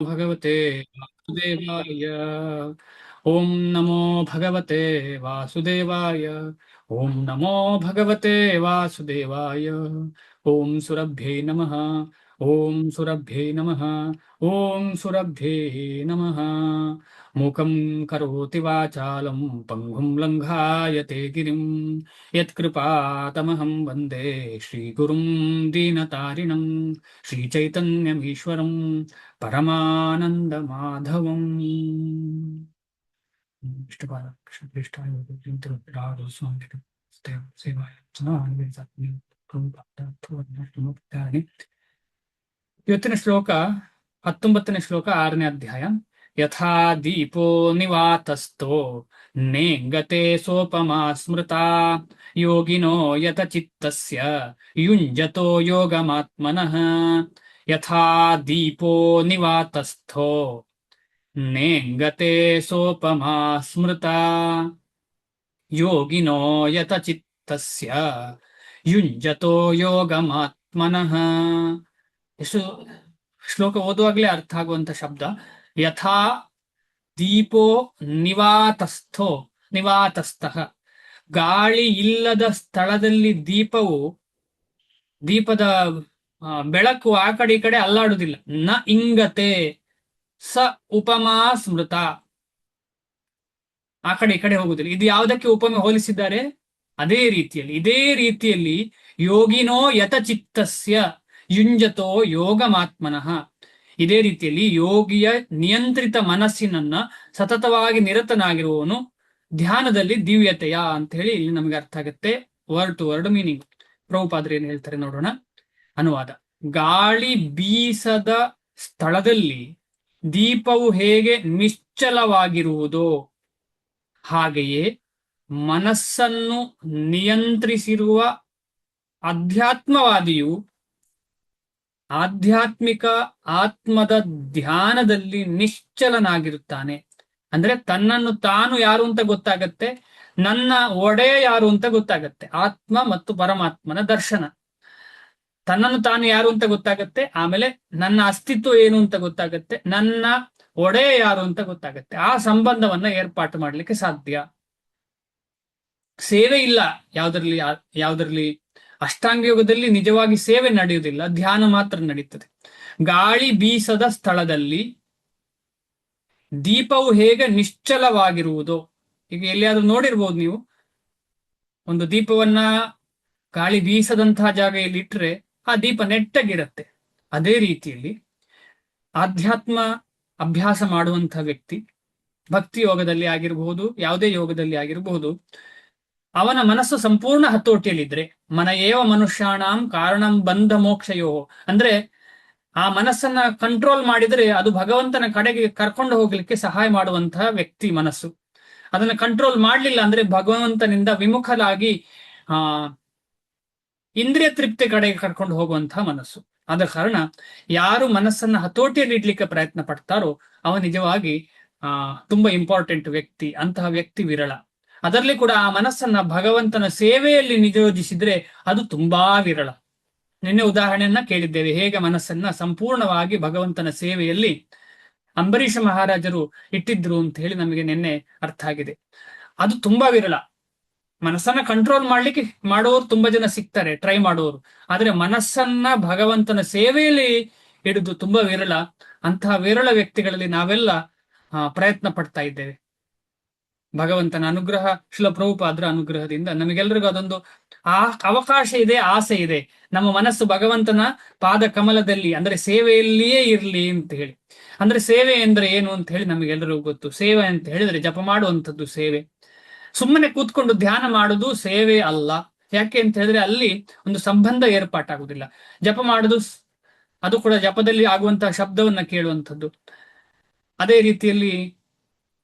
ಭಗವತೆ ವಾಸುದೇವಾಯ. ಓಂ ನಮೋ ಭಗವತೆ ವಾಸುದೇವಾಯ. ಓಂ ನಮೋ ಭಗವತೆ ವಾಸುದೇವಾಯ. ಓಂ ಸುರಭ್ಯೈ ನಮಃ. ಓಂ ಸುರಭ್ಯೈ ನಮಃ. ಓಂ ಸುರಭ್ಯೈ ನಮಃ. ಮೂಕಂ ಕರೋತಿ ವಾಚಾಲಂ ಪಂಗುಂ ಲಂಘಾಯತೆ ಗಿರಿಂ ಯತ್ಕೃಪಾತಮಹಂ ವಂದೇ ಶ್ರೀಗುರುಂ ದೀನತಾರಿಣಂ ಶ್ರೀಚೈತನ್ಯಮೀಶ್ವರಂ ಪರಮಾನಂದ ಮಾಧವಂ. ಇಷ್ಟಪಾದ ಕೃಷ್ಣೇಷ್ಠಾಯ ರಾಘವ ಸ್ವಾಮಿ ಸೇವಾಯ ಇವತ್ತಿನ ಶ್ಲೋಕ 19ನೇ ಶ್ಲೋಕ 6ನೇ ಅಧ್ಯಾಯ. ಯಥಾ ದೀಪೋ ನಿವಾತಸ್ಥೋ ನೇಂಗತೆ ಸೋಪಮಾ ಸ್ಮೃತಾ ಯೋಗಿನೋ ಯತ ಚಿತ್ತಸ್ಯ ಯುಂಜತೋ ಯೋಗಮಾತ್ಮನಃ. ಯಥಾ ದೀಪೋ ನಿವಾತಸ್ಥೋ ನೇಂಗತೆ ಸೋಪಮಾ ಸ್ಮೃತಾ ಯೋಗಿನೋ ಯತ ಚಿತ್ತಸ್ಯ ಯುಂಜತೋ ಯೋಗಮಾತ್ಮನಃ. ಎಷ್ಟು ಶ್ಲೋಕ ಓದುವಾಗಲೇ ಅರ್ಥ ಆಗುವಂತ ಶಬ್ದ. ಯಥಾ ದೀಪೋ ನಿವಾತಸ್ಥೋ ನಿವಾತಸ್ಥಃ. ಗಾಳಿ ಇಲ್ಲದ ಸ್ಥಳದಲ್ಲಿ ದೀಪದ ಬೆಳಕು ಆ ಕಡೆ ಈ ಕಡೆ ಅಲ್ಲಾಡುವುದಿಲ್ಲ. ನ ಇಂಗತೆ ಸ ಉಪಮಾ ಸ್ಮೃತ. ಆ ಕಡೆ ಈ ಕಡೆ ಹೋಗುದಿಲ್ಲ. ಇದು ಯಾವುದಕ್ಕೆ ಉಪಮೆ ಹೋಲಿಸಿದ್ದಾರೆ? ಇದೇ ರೀತಿಯಲ್ಲಿ ಯೋಗಿನೋ ಯತಚಿತ್ತಸ್ಯ ಯುಂಜತೋ ಯೋಗಮಾತ್ಮನಃ. ಇದೇ ರೀತಿಯಲ್ಲಿ ಯೋಗಿಯ ನಿಯಂತ್ರಿತ ಮನಸ್ಸಿನನ್ನ ಸತತವಾಗಿ ನಿರತನಾಗಿರುವವನು ಧ್ಯಾನದಲ್ಲಿ ದಿವ್ಯತೆಯ ಅಂತ ಹೇಳಿ ಇಲ್ಲಿ ನಮಗೆ ಅರ್ಥ ಆಗುತ್ತೆ. Word to word meaning. ಪ್ರಭುಪಾದರು ಏನ್ ಹೇಳ್ತಾರೆ ನೋಡೋಣ. ಅನುವಾದ. ಗಾಳಿ ಬೀಸದ ಸ್ಥಳದಲ್ಲಿ ದೀಪವು ಹೇಗೆ ನಿಶ್ಚಲವಾಗಿರುವುದೋ ಹಾಗೆಯೇ ಮನಸ್ಸನ್ನು ನಿಯಂತ್ರಿಸಿರುವ ಅಧ್ಯಾತ್ಮವಾದಿಯು ಆಧ್ಯಾತ್ಮಿಕ ಆತ್ಮದ ಧ್ಯಾನದಲ್ಲಿ ನಿಶ್ಚಲನಾಗಿರುತ್ತಾನೆ. ಅಂದ್ರೆ ತನ್ನನ್ನು ತಾನು ಯಾರು ಅಂತ ಗೊತ್ತಾಗತ್ತೆ, ನನ್ನ ಒಡೆಯ ಯಾರು ಅಂತ ಗೊತ್ತಾಗತ್ತೆ. ಆತ್ಮ ಮತ್ತು ಪರಮಾತ್ಮನ ದರ್ಶನ. ತನ್ನನ್ನು ತಾನು ಯಾರು ಅಂತ ಗೊತ್ತಾಗತ್ತೆ, ಆಮೇಲೆ ನನ್ನ ಅಸ್ತಿತ್ವ ಏನು ಅಂತ ಗೊತ್ತಾಗತ್ತೆ, ನನ್ನ ಒಡೆಯ ಯಾರು ಅಂತ ಗೊತ್ತಾಗತ್ತೆ. ಆ ಸಂಬಂಧವನ್ನ ಏರ್ಪಾಟು ಮಾಡ್ಲಿಕ್ಕೆ ಸಾಧ್ಯ. ಸೇವೆ ಇಲ್ಲ ಯಾವುದರಲ್ಲಿ ಅಷ್ಟಾಂಗ ಯೋಗದಲ್ಲಿ ನಿಜವಾಗಿ ಸೇವೆ ನಡೆಯುವುದಿಲ್ಲ, ಧ್ಯಾನ ಮಾತ್ರ ನಡೀತದೆ. ಗಾಳಿ ಬೀಸದ ಸ್ಥಳದಲ್ಲಿ ದೀಪವು ಹೇಗೆ ನಿಶ್ಚಲವಾಗಿರುವುದೋ. ಈಗ ಎಲ್ಲಿಯಾದ್ರೂ ನೋಡಿರ್ಬೋದು ನೀವು, ಒಂದು ದೀಪವನ್ನ ಗಾಳಿ ಬೀಸದಂತಹ ಜಾಗೆಯಲ್ಲಿ ಇಟ್ಟರೆ ಆ ದೀಪ ನೆಟ್ಟಗಿರುತ್ತೆ. ಅದೇ ರೀತಿಯಲ್ಲಿ ಆಧ್ಯಾತ್ಮ ಅಭ್ಯಾಸ ಮಾಡುವಂತಹ ವ್ಯಕ್ತಿ, ಭಕ್ತಿ ಯೋಗದಲ್ಲಿ ಆಗಿರಬಹುದು, ಯಾವುದೇ ಯೋಗದಲ್ಲಿ ಆಗಿರಬಹುದು, ಅವನ ಮನಸ್ಸು ಸಂಪೂರ್ಣ ಹತೋಟಿಯಲ್ಲಿದ್ರೆ, ಮನ ಏವ ಮನುಷ್ಯಾಣಂ ಕಾರಣಂ ಬಂಧ ಮೋಕ್ಷಯೋ, ಅಂದ್ರೆ ಆ ಮನಸ್ಸನ್ನ ಕಂಟ್ರೋಲ್ ಮಾಡಿದ್ರೆ ಅದು ಭಗವಂತನ ಕಡೆಗೆ ಕರ್ಕೊಂಡು ಹೋಗ್ಲಿಕ್ಕೆ ಸಹಾಯ ಮಾಡುವಂತಹ ವ್ಯಕ್ತಿ ಮನಸ್ಸು. ಅದನ್ನ ಕಂಟ್ರೋಲ್ ಮಾಡ್ಲಿಲ್ಲ ಅಂದ್ರೆ ಭಗವಂತನಿಂದ ವಿಮುಖರಾಗಿ ಇಂದ್ರಿಯ ತೃಪ್ತಿ ಕಡೆಗೆ ಕರ್ಕೊಂಡು ಹೋಗುವಂತಹ ಮನಸ್ಸು. ಆದ ಕಾರಣ ಯಾರು ಮನಸ್ಸನ್ನ ಹತೋಟಿಯಲ್ಲಿ ಇಡ್ಲಿಕ್ಕೆ ಪ್ರಯತ್ನ ಪಡ್ತಾರೋ ಅವ ನಿಜವಾಗಿ ತುಂಬಾ ಇಂಪಾರ್ಟೆಂಟ್ ವ್ಯಕ್ತಿ. ಅಂತಹ ವ್ಯಕ್ತಿ ವಿರಳ. ಅದರಲ್ಲಿ ಕೂಡ ಆ ಮನಸ್ಸನ್ನ ಭಗವಂತನ ಸೇವೆಯಲ್ಲಿ ನಿಯೋಜಿಸಿದ್ರೆ ಅದು ತುಂಬಾ ವಿರಳ. ನಿನ್ನೆ ಉದಾಹರಣೆಯನ್ನ ಕೇಳಿದ್ದೇವೆ, ಹೇಗೆ ಮನಸ್ಸನ್ನ ಸಂಪೂರ್ಣವಾಗಿ ಭಗವಂತನ ಸೇವೆಯಲ್ಲಿ ಅಂಬರೀಷ ಮಹಾರಾಜರು ಇಟ್ಟಿದ್ರು ಅಂತ ಹೇಳಿ ನಮಗೆ ನಿನ್ನೆ ಅರ್ಥ ಆಗಿದೆ. ಅದು ತುಂಬಾ ವಿರಳ. ಮನಸ್ಸನ್ನ ಕಂಟ್ರೋಲ್ ಮಾಡ್ಲಿಕ್ಕೆ ಮಾಡೋರು ತುಂಬಾ ಜನ ಸಿಗ್ತಾರೆ, ಟ್ರೈ ಮಾಡೋರು. ಆದ್ರೆ ಮನಸ್ಸನ್ನ ಭಗವಂತನ ಸೇವೆಯಲ್ಲಿ ಹಿಡಿದು ತುಂಬಾ ವಿರಳ. ಅಂತಹ ವಿರಳ ವ್ಯಕ್ತಿಗಳಲ್ಲಿ ನಾವೆಲ್ಲ ಪ್ರಯತ್ನ ಪಡ್ತಾ ಇದ್ದೇವೆ. ಭಗವಂತನ ಅನುಗ್ರಹ, ಶಿಲ ಪ್ರಭುಪಾದರ ಅನುಗ್ರಹದಿಂದ ನಮಗೆಲ್ಲರಿಗೂ ಅದೊಂದು ಅವಕಾಶ ಇದೆ, ಆಸೆ ಇದೆ. ನಮ್ಮ ಮನಸ್ಸು ಭಗವಂತನ ಪಾದ ಕಮಲದಲ್ಲಿ, ಅಂದ್ರೆ ಸೇವೆಯಲ್ಲಿಯೇ ಇರ್ಲಿ ಅಂತ ಹೇಳಿ. ಅಂದ್ರೆ ಸೇವೆ ಎಂದ್ರೆ ಏನು ಅಂತ ಹೇಳಿ ನಮಗೆಲ್ಲರಿಗೂ ಗೊತ್ತು. ಸೇವೆ ಅಂತ ಹೇಳಿದ್ರೆ ಜಪ ಮಾಡುವಂಥದ್ದು ಸೇವೆ. ಸುಮ್ಮನೆ ಕೂತ್ಕೊಂಡು ಧ್ಯಾನ ಮಾಡುದು ಸೇವೆ ಅಲ್ಲ. ಯಾಕೆ ಅಂತ ಹೇಳಿದ್ರೆ ಅಲ್ಲಿ ಒಂದು ಸಂಬಂಧ ಏರ್ಪಾಟಾಗುದಿಲ್ಲ. ಜಪ ಮಾಡುದು ಅದು ಕೂಡ ಜಪದಲ್ಲಿ ಆಗುವಂತಹ ಶಬ್ದವನ್ನ ಕೇಳುವಂಥದ್ದು. ಅದೇ ರೀತಿಯಲ್ಲಿ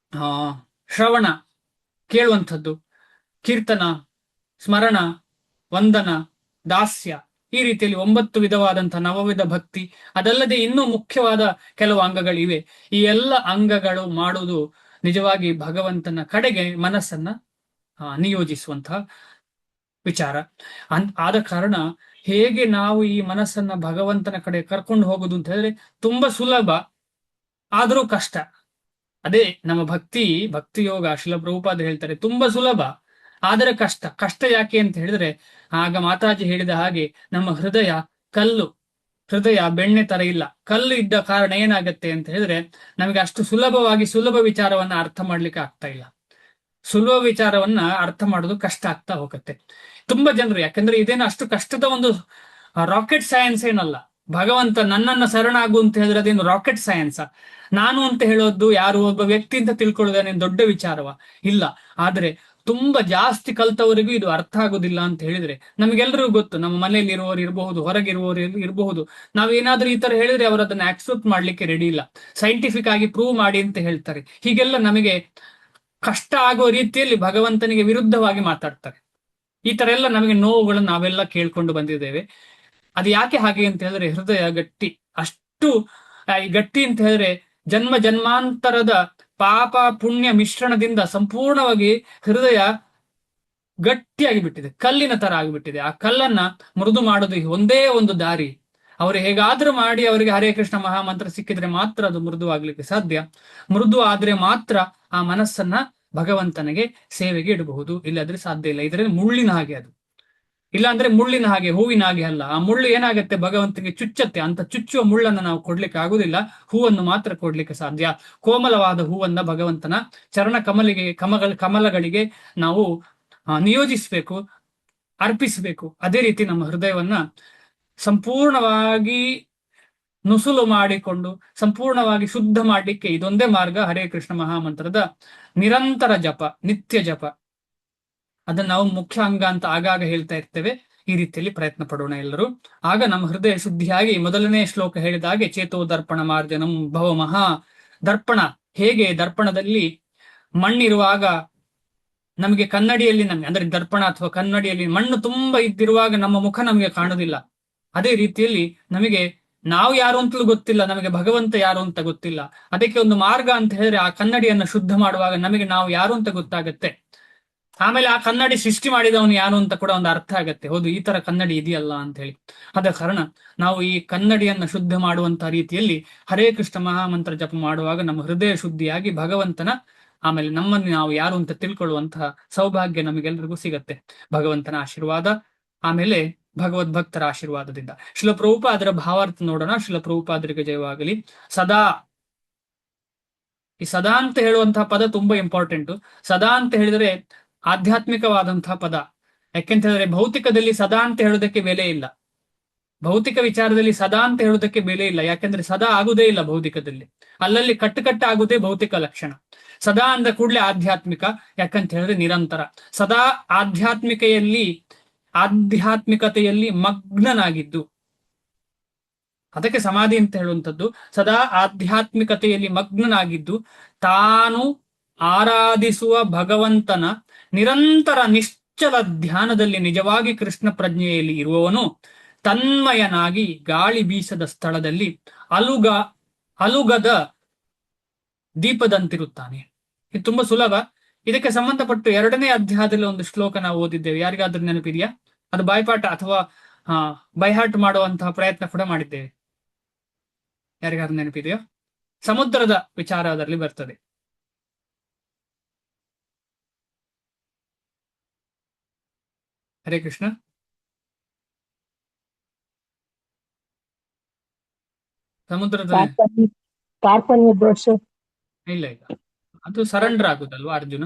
ಶ್ರವಣ ಕೇಳುವಂಥದ್ದು, ಕೀರ್ತನ, ಸ್ಮರಣ, ವಂದನ, ದಾಸ್ಯ, ಈ ರೀತಿಯಲ್ಲಿ 9 ವಿಧವಾದಂತಹ ನವವಿಧ ಭಕ್ತಿ. ಅದಲ್ಲದೆ ಇನ್ನೂ ಮುಖ್ಯವಾದ ಕೆಲವು ಅಂಗಗಳಿವೆ. ಈ ಎಲ್ಲ ಅಂಗಗಳು ಮಾಡುವುದು ನಿಜವಾಗಿ ಭಗವಂತನ ಕಡೆಗೆ ಮನಸ್ಸನ್ನ ನಿಯೋಜಿಸುವಂತಹ ವಿಚಾರ. ಆದ ಕಾರಣ ಹೇಗೆ ನಾವು ಈ ಮನಸ್ಸನ್ನ ಭಗವಂತನ ಕಡೆ ಕರ್ಕೊಂಡು ಹೋಗುದು ಅಂತ ಹೇಳಿದ್ರೆ ತುಂಬಾ ಸುಲಭ. ಆದ್ರೂ ಕಷ್ಟ. ಅದೇ ನಮ್ಮ ಭಕ್ತಿ ಯೋಗ ಶಿಲ ಪ್ರಭುಪಾದ ಹೇಳ್ತಾರೆ ತುಂಬಾ ಸುಲಭ, ಆದರೆ ಕಷ್ಟ. ಕಷ್ಟ ಯಾಕೆ ಅಂತ ಹೇಳಿದ್ರೆ, ಆಗ ಮಾತಾಜಿ ಹೇಳಿದ ಹಾಗೆ ನಮ್ಮ ಹೃದಯ ಬೆಣ್ಣೆ ತರ ಇಲ್ಲ. ಕಲ್ಲು ಇದ್ದ ಕಾರಣ ಏನಾಗತ್ತೆ ಅಂತ ಹೇಳಿದ್ರೆ, ನಮಗೆ ಅಷ್ಟು ಸುಲಭವಾಗಿ ಸುಲಭ ವಿಚಾರವನ್ನ ಅರ್ಥ ಮಾಡ್ಲಿಕ್ಕೆ ಆಗ್ತಾ ಇಲ್ಲ. ಸುಲಭ ವಿಚಾರವನ್ನ ಅರ್ಥ ಮಾಡೋದು ಕಷ್ಟ ಆಗ್ತಾ ಹೋಗುತ್ತೆ ತುಂಬಾ ಜನರು. ಯಾಕಂದ್ರೆ ಇದೇನು ಅಷ್ಟು ಕಷ್ಟದ ಒಂದು ರಾಕೆಟ್ ಸೈನ್ಸ್ ಏನಲ್ಲ. ಭಗವಂತ ನನ್ನನ್ನ ಶರಣಾಗು ಅಂತ ಹೇಳಿದ್ರೆ ಅದೇನು ರಾಕೆಟ್ ಸೈನ್ಸ್? ನಾನು ಅಂತ ಹೇಳೋದು ಯಾರು ಒಬ್ಬ ವ್ಯಕ್ತಿ ಅಂತ ತಿಳ್ಕೊಳ್ಳೋದೇನೇನು ದೊಡ್ಡ ವಿಚಾರವ? ಇಲ್ಲ. ಆದ್ರೆ ತುಂಬಾ ಜಾಸ್ತಿ ಕಲ್ತವರಿಗೂ ಇದು ಅರ್ಥ ಆಗುದಿಲ್ಲ ಅಂತ ಹೇಳಿದ್ರೆ, ನಮಗೆಲ್ಲರಿಗೂ ಗೊತ್ತು. ನಮ್ಮ ಮನೆಯಲ್ಲಿ ಇರುವವರು ಇರಬಹುದು, ಹೊರಗಿರುವವರು ಇರಬಹುದು. ನಾವೇನಾದ್ರೂ ಈ ತರ ಹೇಳಿದ್ರೆ ಅವರು ಅದನ್ನ ಆಕ್ಸೆಪ್ಟ್ ಮಾಡ್ಲಿಕ್ಕೆ ರೆಡಿ ಇಲ್ಲ. ಸೈಂಟಿಫಿಕ್ ಆಗಿ ಪ್ರೂವ್ ಮಾಡಿ ಅಂತ ಹೇಳ್ತಾರೆ. ಹೀಗೆಲ್ಲ ನಮಗೆ ಕಷ್ಟ ಆಗುವ ರೀತಿಯಲ್ಲಿ ಭಗವಂತನಿಗೆ ವಿರುದ್ಧವಾಗಿ ಮಾತಾಡ್ತಾರೆ. ಈ ತರ ಎಲ್ಲ ನಮಗೆ ನೋವುಗಳನ್ನು ನಾವೆಲ್ಲ ಕೇಳ್ಕೊಂಡು ಬಂದಿದ್ದೇವೆ. ಅದು ಯಾಕೆ ಹಾಗೆ ಅಂತ ಹೇಳಿದ್ರೆ, ಹೃದಯ ಗಟ್ಟಿ. ಅಷ್ಟು ಈ ಗಟ್ಟಿ ಅಂತ ಹೇಳಿದ್ರೆ, ಜನ್ಮ ಜನ್ಮಾಂತರದ ಪಾಪ ಪುಣ್ಯ ಮಿಶ್ರಣದಿಂದ ಸಂಪೂರ್ಣವಾಗಿ ಹೃದಯ ಗಟ್ಟಿಯಾಗಿ ಬಿಟ್ಟಿದೆ, ಕಲ್ಲಿನ ತರ ಆಗಿಬಿಟ್ಟಿದೆ. ಆ ಕಲ್ಲನ್ನ ಮೃದು ಮಾಡೋದು ಒಂದೇ ಒಂದು ದಾರಿ. ಅವರು ಹೇಗಾದ್ರೂ ಮಾಡಿ ಅವರಿಗೆ ಹರೇ ಕೃಷ್ಣ ಮಹಾಮಂತ್ರ ಸಿಕ್ಕಿದ್ರೆ ಮಾತ್ರ ಅದು ಮೃದು ಆಗ್ಲಿಕ್ಕೆ ಸಾಧ್ಯ. ಮೃದು ಆದ್ರೆ ಮಾತ್ರ ಆ ಮನಸ್ಸನ್ನ ಭಗವಂತನಿಗೆ ಸೇವೆಗೆ ಇಡಬಹುದು, ಇಲ್ಲಾದ್ರೆ ಸಾಧ್ಯ ಇಲ್ಲ. ಇದರಲ್ಲಿ ಮುಳ್ಳಿನ ಹಾಗೆ ಅದು. ಇಲ್ಲ ಅಂದ್ರೆ ಮುಳ್ಳಿನ ಹಾಗೆ, ಹೂವಿನ ಹಾಗೆ ಅಲ್ಲ. ಆ ಮುಳ್ಳು ಏನಾಗತ್ತೆ, ಭಗವಂತನಿಗೆ ಚುಚ್ಚತ್ತೆ. ಅಂತ ಚುಚ್ಚುವ ಮುಳ್ಳನ್ನು ನಾವು ಕೊಡ್ಲಿಕ್ಕೆ ಆಗುದಿಲ್ಲ, ಹೂವನ್ನು ಮಾತ್ರ ಕೊಡ್ಲಿಕ್ಕೆ ಸಾಧ್ಯ. ಕೋಮಲವಾದ ಹೂವನ್ನ ಭಗವಂತನ ಚರಣ ಕಮಲಗಳಿಗೆ ನಾವು ನಿಯೋಜಿಸ್ಬೇಕು, ಅರ್ಪಿಸಬೇಕು. ಅದೇ ರೀತಿ ನಮ್ಮ ಹೃದಯವನ್ನ ಸಂಪೂರ್ಣವಾಗಿ ನುಸುಲು ಮಾಡಿಕೊಂಡು ಸಂಪೂರ್ಣವಾಗಿ ಶುದ್ಧ ಮಾಡಲಿಕ್ಕೆ ಇದೊಂದೇ ಮಾರ್ಗ, ಹರೇ ಕೃಷ್ಣ ಮಹಾಮಂತ್ರದ ನಿರಂತರ ಜಪ, ನಿತ್ಯ ಜಪ. ಅದನ್ನ ನಾವು ಮುಖ್ಯ ಅಂಗ ಅಂತ ಆಗಾಗ ಹೇಳ್ತಾ ಇರ್ತೇವೆ. ಈ ರೀತಿಯಲ್ಲಿ ಪ್ರಯತ್ನ ಪಡೋಣ ಎಲ್ಲರೂ. ಆಗ ನಮ್ಮ ಹೃದಯ ಶುದ್ಧಿಯಾಗಿ, ಮೊದಲನೇ ಶ್ಲೋಕ ಹೇಳಿದ ಹಾಗೆ, ಚೇತೋ ದರ್ಪಣ ಮಾರ್ಜನಂ ಭವ ಮಹಾ. ದರ್ಪಣ ಹೇಗೆ, ದರ್ಪಣದಲ್ಲಿ ಮಣ್ಣಿರುವಾಗ ನಮಗೆ ಕನ್ನಡಿಯಲ್ಲಿ ಅಂದ್ರೆ ದರ್ಪಣ ಅಥವಾ ಕನ್ನಡಿಯಲ್ಲಿ ಮಣ್ಣು ತುಂಬಾ ಇದ್ದಿರುವಾಗ ನಮ್ಮ ಮುಖ ನಮಗೆ ಕಾಣುದಿಲ್ಲ. ಅದೇ ರೀತಿಯಲ್ಲಿ ನಮಗೆ ನಾವು ಯಾರು ಅಂತಲೂ ಗೊತ್ತಿಲ್ಲ, ನಮಗೆ ಭಗವಂತ ಯಾರು ಅಂತ ಗೊತ್ತಿಲ್ಲ. ಅದಕ್ಕೆ ಒಂದು ಮಾರ್ಗ ಅಂತ ಹೇಳಿದ್ರೆ, ಆ ಕನ್ನಡಿಯನ್ನ ಶುದ್ಧ ಮಾಡುವಾಗ ನಮಗೆ ನಾವು ಯಾರು ಅಂತ ಗೊತ್ತಾಗತ್ತೆ. ಆಮೇಲೆ ಆ ಕನ್ನಡಿ ಸೃಷ್ಟಿ ಮಾಡಿದವನು ಯಾರು ಅಂತ ಕೂಡ ಒಂದು ಅರ್ಥ ಆಗತ್ತೆ. ಹೌದು, ಈ ತರ ಕನ್ನಡಿ ಇದೆಯಲ್ಲ ಅಂತ ಹೇಳಿ. ಆದ ಕಾರಣ ನಾವು ಈ ಕನ್ನಡಿಯನ್ನ ಶುದ್ಧ ಮಾಡುವಂತಹ ರೀತಿಯಲ್ಲಿ ಹರೇ ಕೃಷ್ಣ ಮಹಾಮಂತ್ರ ಜಪ ಮಾಡುವಾಗ ನಮ್ಮ ಹೃದಯ ಶುದ್ಧಿಯಾಗಿ ಭಗವಂತನ, ಆಮೇಲೆ ನಮ್ಮನ್ನು ನಾವು ಯಾರು ಅಂತ ತಿಳ್ಕೊಳ್ಳುವಂತಹ ಸೌಭಾಗ್ಯ ನಮಗೆಲ್ಲರಿಗೂ ಸಿಗತ್ತೆ. ಭಗವಂತನ ಆಶೀರ್ವಾದ, ಆಮೇಲೆ ಭಗವದ್ಭಕ್ತರ ಆಶೀರ್ವಾದದಿಂದ. ಶಿಲ ಪ್ರಭುಪಾದರ ಭಾವಾರ್ಥ ನೋಡೋಣ. ಶಿಲ ಪ್ರಭುಪಾದರಿಗೆ ಜಯವಾಗಲಿ. ಸದಾ, ಈ ಸದಾ ಅಂತ ಹೇಳುವಂತಹ ಪದ ತುಂಬಾ ಇಂಪಾರ್ಟೆಂಟ್. ಸದಾ ಅಂತ ಹೇಳಿದ್ರೆ ಆಧ್ಯಾತ್ಮಿಕವಾದಂತಹ ಪದ. ಯಾಕೆಂತ ಹೇಳಿದ್ರೆ ಭೌತಿಕದಲ್ಲಿ ಸದಾ ಅಂತ ಹೇಳೋದಕ್ಕೆ ಬೆಲೆ ಇಲ್ಲ. ಭೌತಿಕ ವಿಚಾರದಲ್ಲಿ ಸದಾ ಅಂತ ಹೇಳೋದಕ್ಕೆ ಬೆಲೆ ಇಲ್ಲ. ಯಾಕೆಂದ್ರೆ ಸದಾ ಆಗುದೇ ಇಲ್ಲ ಭೌತಿಕದಲ್ಲಿ. ಅಲ್ಲಲ್ಲಿ ಕಟ್ಟು ಆಗುದೇ ಭೌತಿಕ ಲಕ್ಷಣ. ಸದಾ ಅಂದ ಕೂಡಲೇ ಆಧ್ಯಾತ್ಮಿಕ. ಯಾಕಂತ ಹೇಳಿದ್ರೆ ನಿರಂತರ. ಸದಾ ಆಧ್ಯಾತ್ಮಿಕತೆಯಲ್ಲಿ ಮಗ್ನನಾಗಿದ್ದು, ಅದಕ್ಕೆ ಸಮಾಧಿ ಅಂತ ಹೇಳುವಂಥದ್ದು. ಸದಾ ಆಧ್ಯಾತ್ಮಿಕತೆಯಲ್ಲಿ ಮಗ್ನನಾಗಿದ್ದು ತಾನು ಆರಾಧಿಸುವ ಭಗವಂತನ ನಿರಂತರ ನಿಶ್ಚಲ ಧ್ಯಾನದಲ್ಲಿ ನಿಜವಾಗಿ ಕೃಷ್ಣ ಪ್ರಜ್ಞೆಯಲ್ಲಿ ಇರುವವನು ತನ್ಮಯನಾಗಿ ಗಾಳಿ ಬೀಸದ ಸ್ಥಳದಲ್ಲಿ ಅಲುಗದ ದೀಪದಂತಿರುತ್ತಾನೆ. ಇದು ತುಂಬಾ ಸುಲಭ. ಇದಕ್ಕೆ ಸಂಬಂಧಪಟ್ಟು 2ನೇ ಅಧ್ಯಾಯದಲ್ಲಿ ಒಂದು ಶ್ಲೋಕ ನಾವು ಓದಿದ್ದೇವೆ. ಯಾರಿಗಾದ್ರೂ ನೆನಪಿದೆಯಾ? ಅದು ಬಾಯ್ಪಾಠ ಅಥವಾ ಬೈಹಾಟ್ ಮಾಡುವಂತಹ ಪ್ರಯತ್ನ ಕೂಡ ಮಾಡಿದ್ದೇವೆ. ಯಾರಿಗಾದ್ರೂ ನೆನಪಿದೆಯೋ? ಸಮುದ್ರದ ವಿಚಾರ ಅದರಲ್ಲಿ ಬರ್ತದೆ. ಹರೇ ಕೃಷ್ಣ. ಸಮುದ್ರದ ಕಾರ್ಪಣ್ಯ ದೋಷ. ಇಲ್ಲ, ಅದು ಸರೆಂಡರ್ ಆಗುದಲ್ವಾ ಅರ್ಜುನ.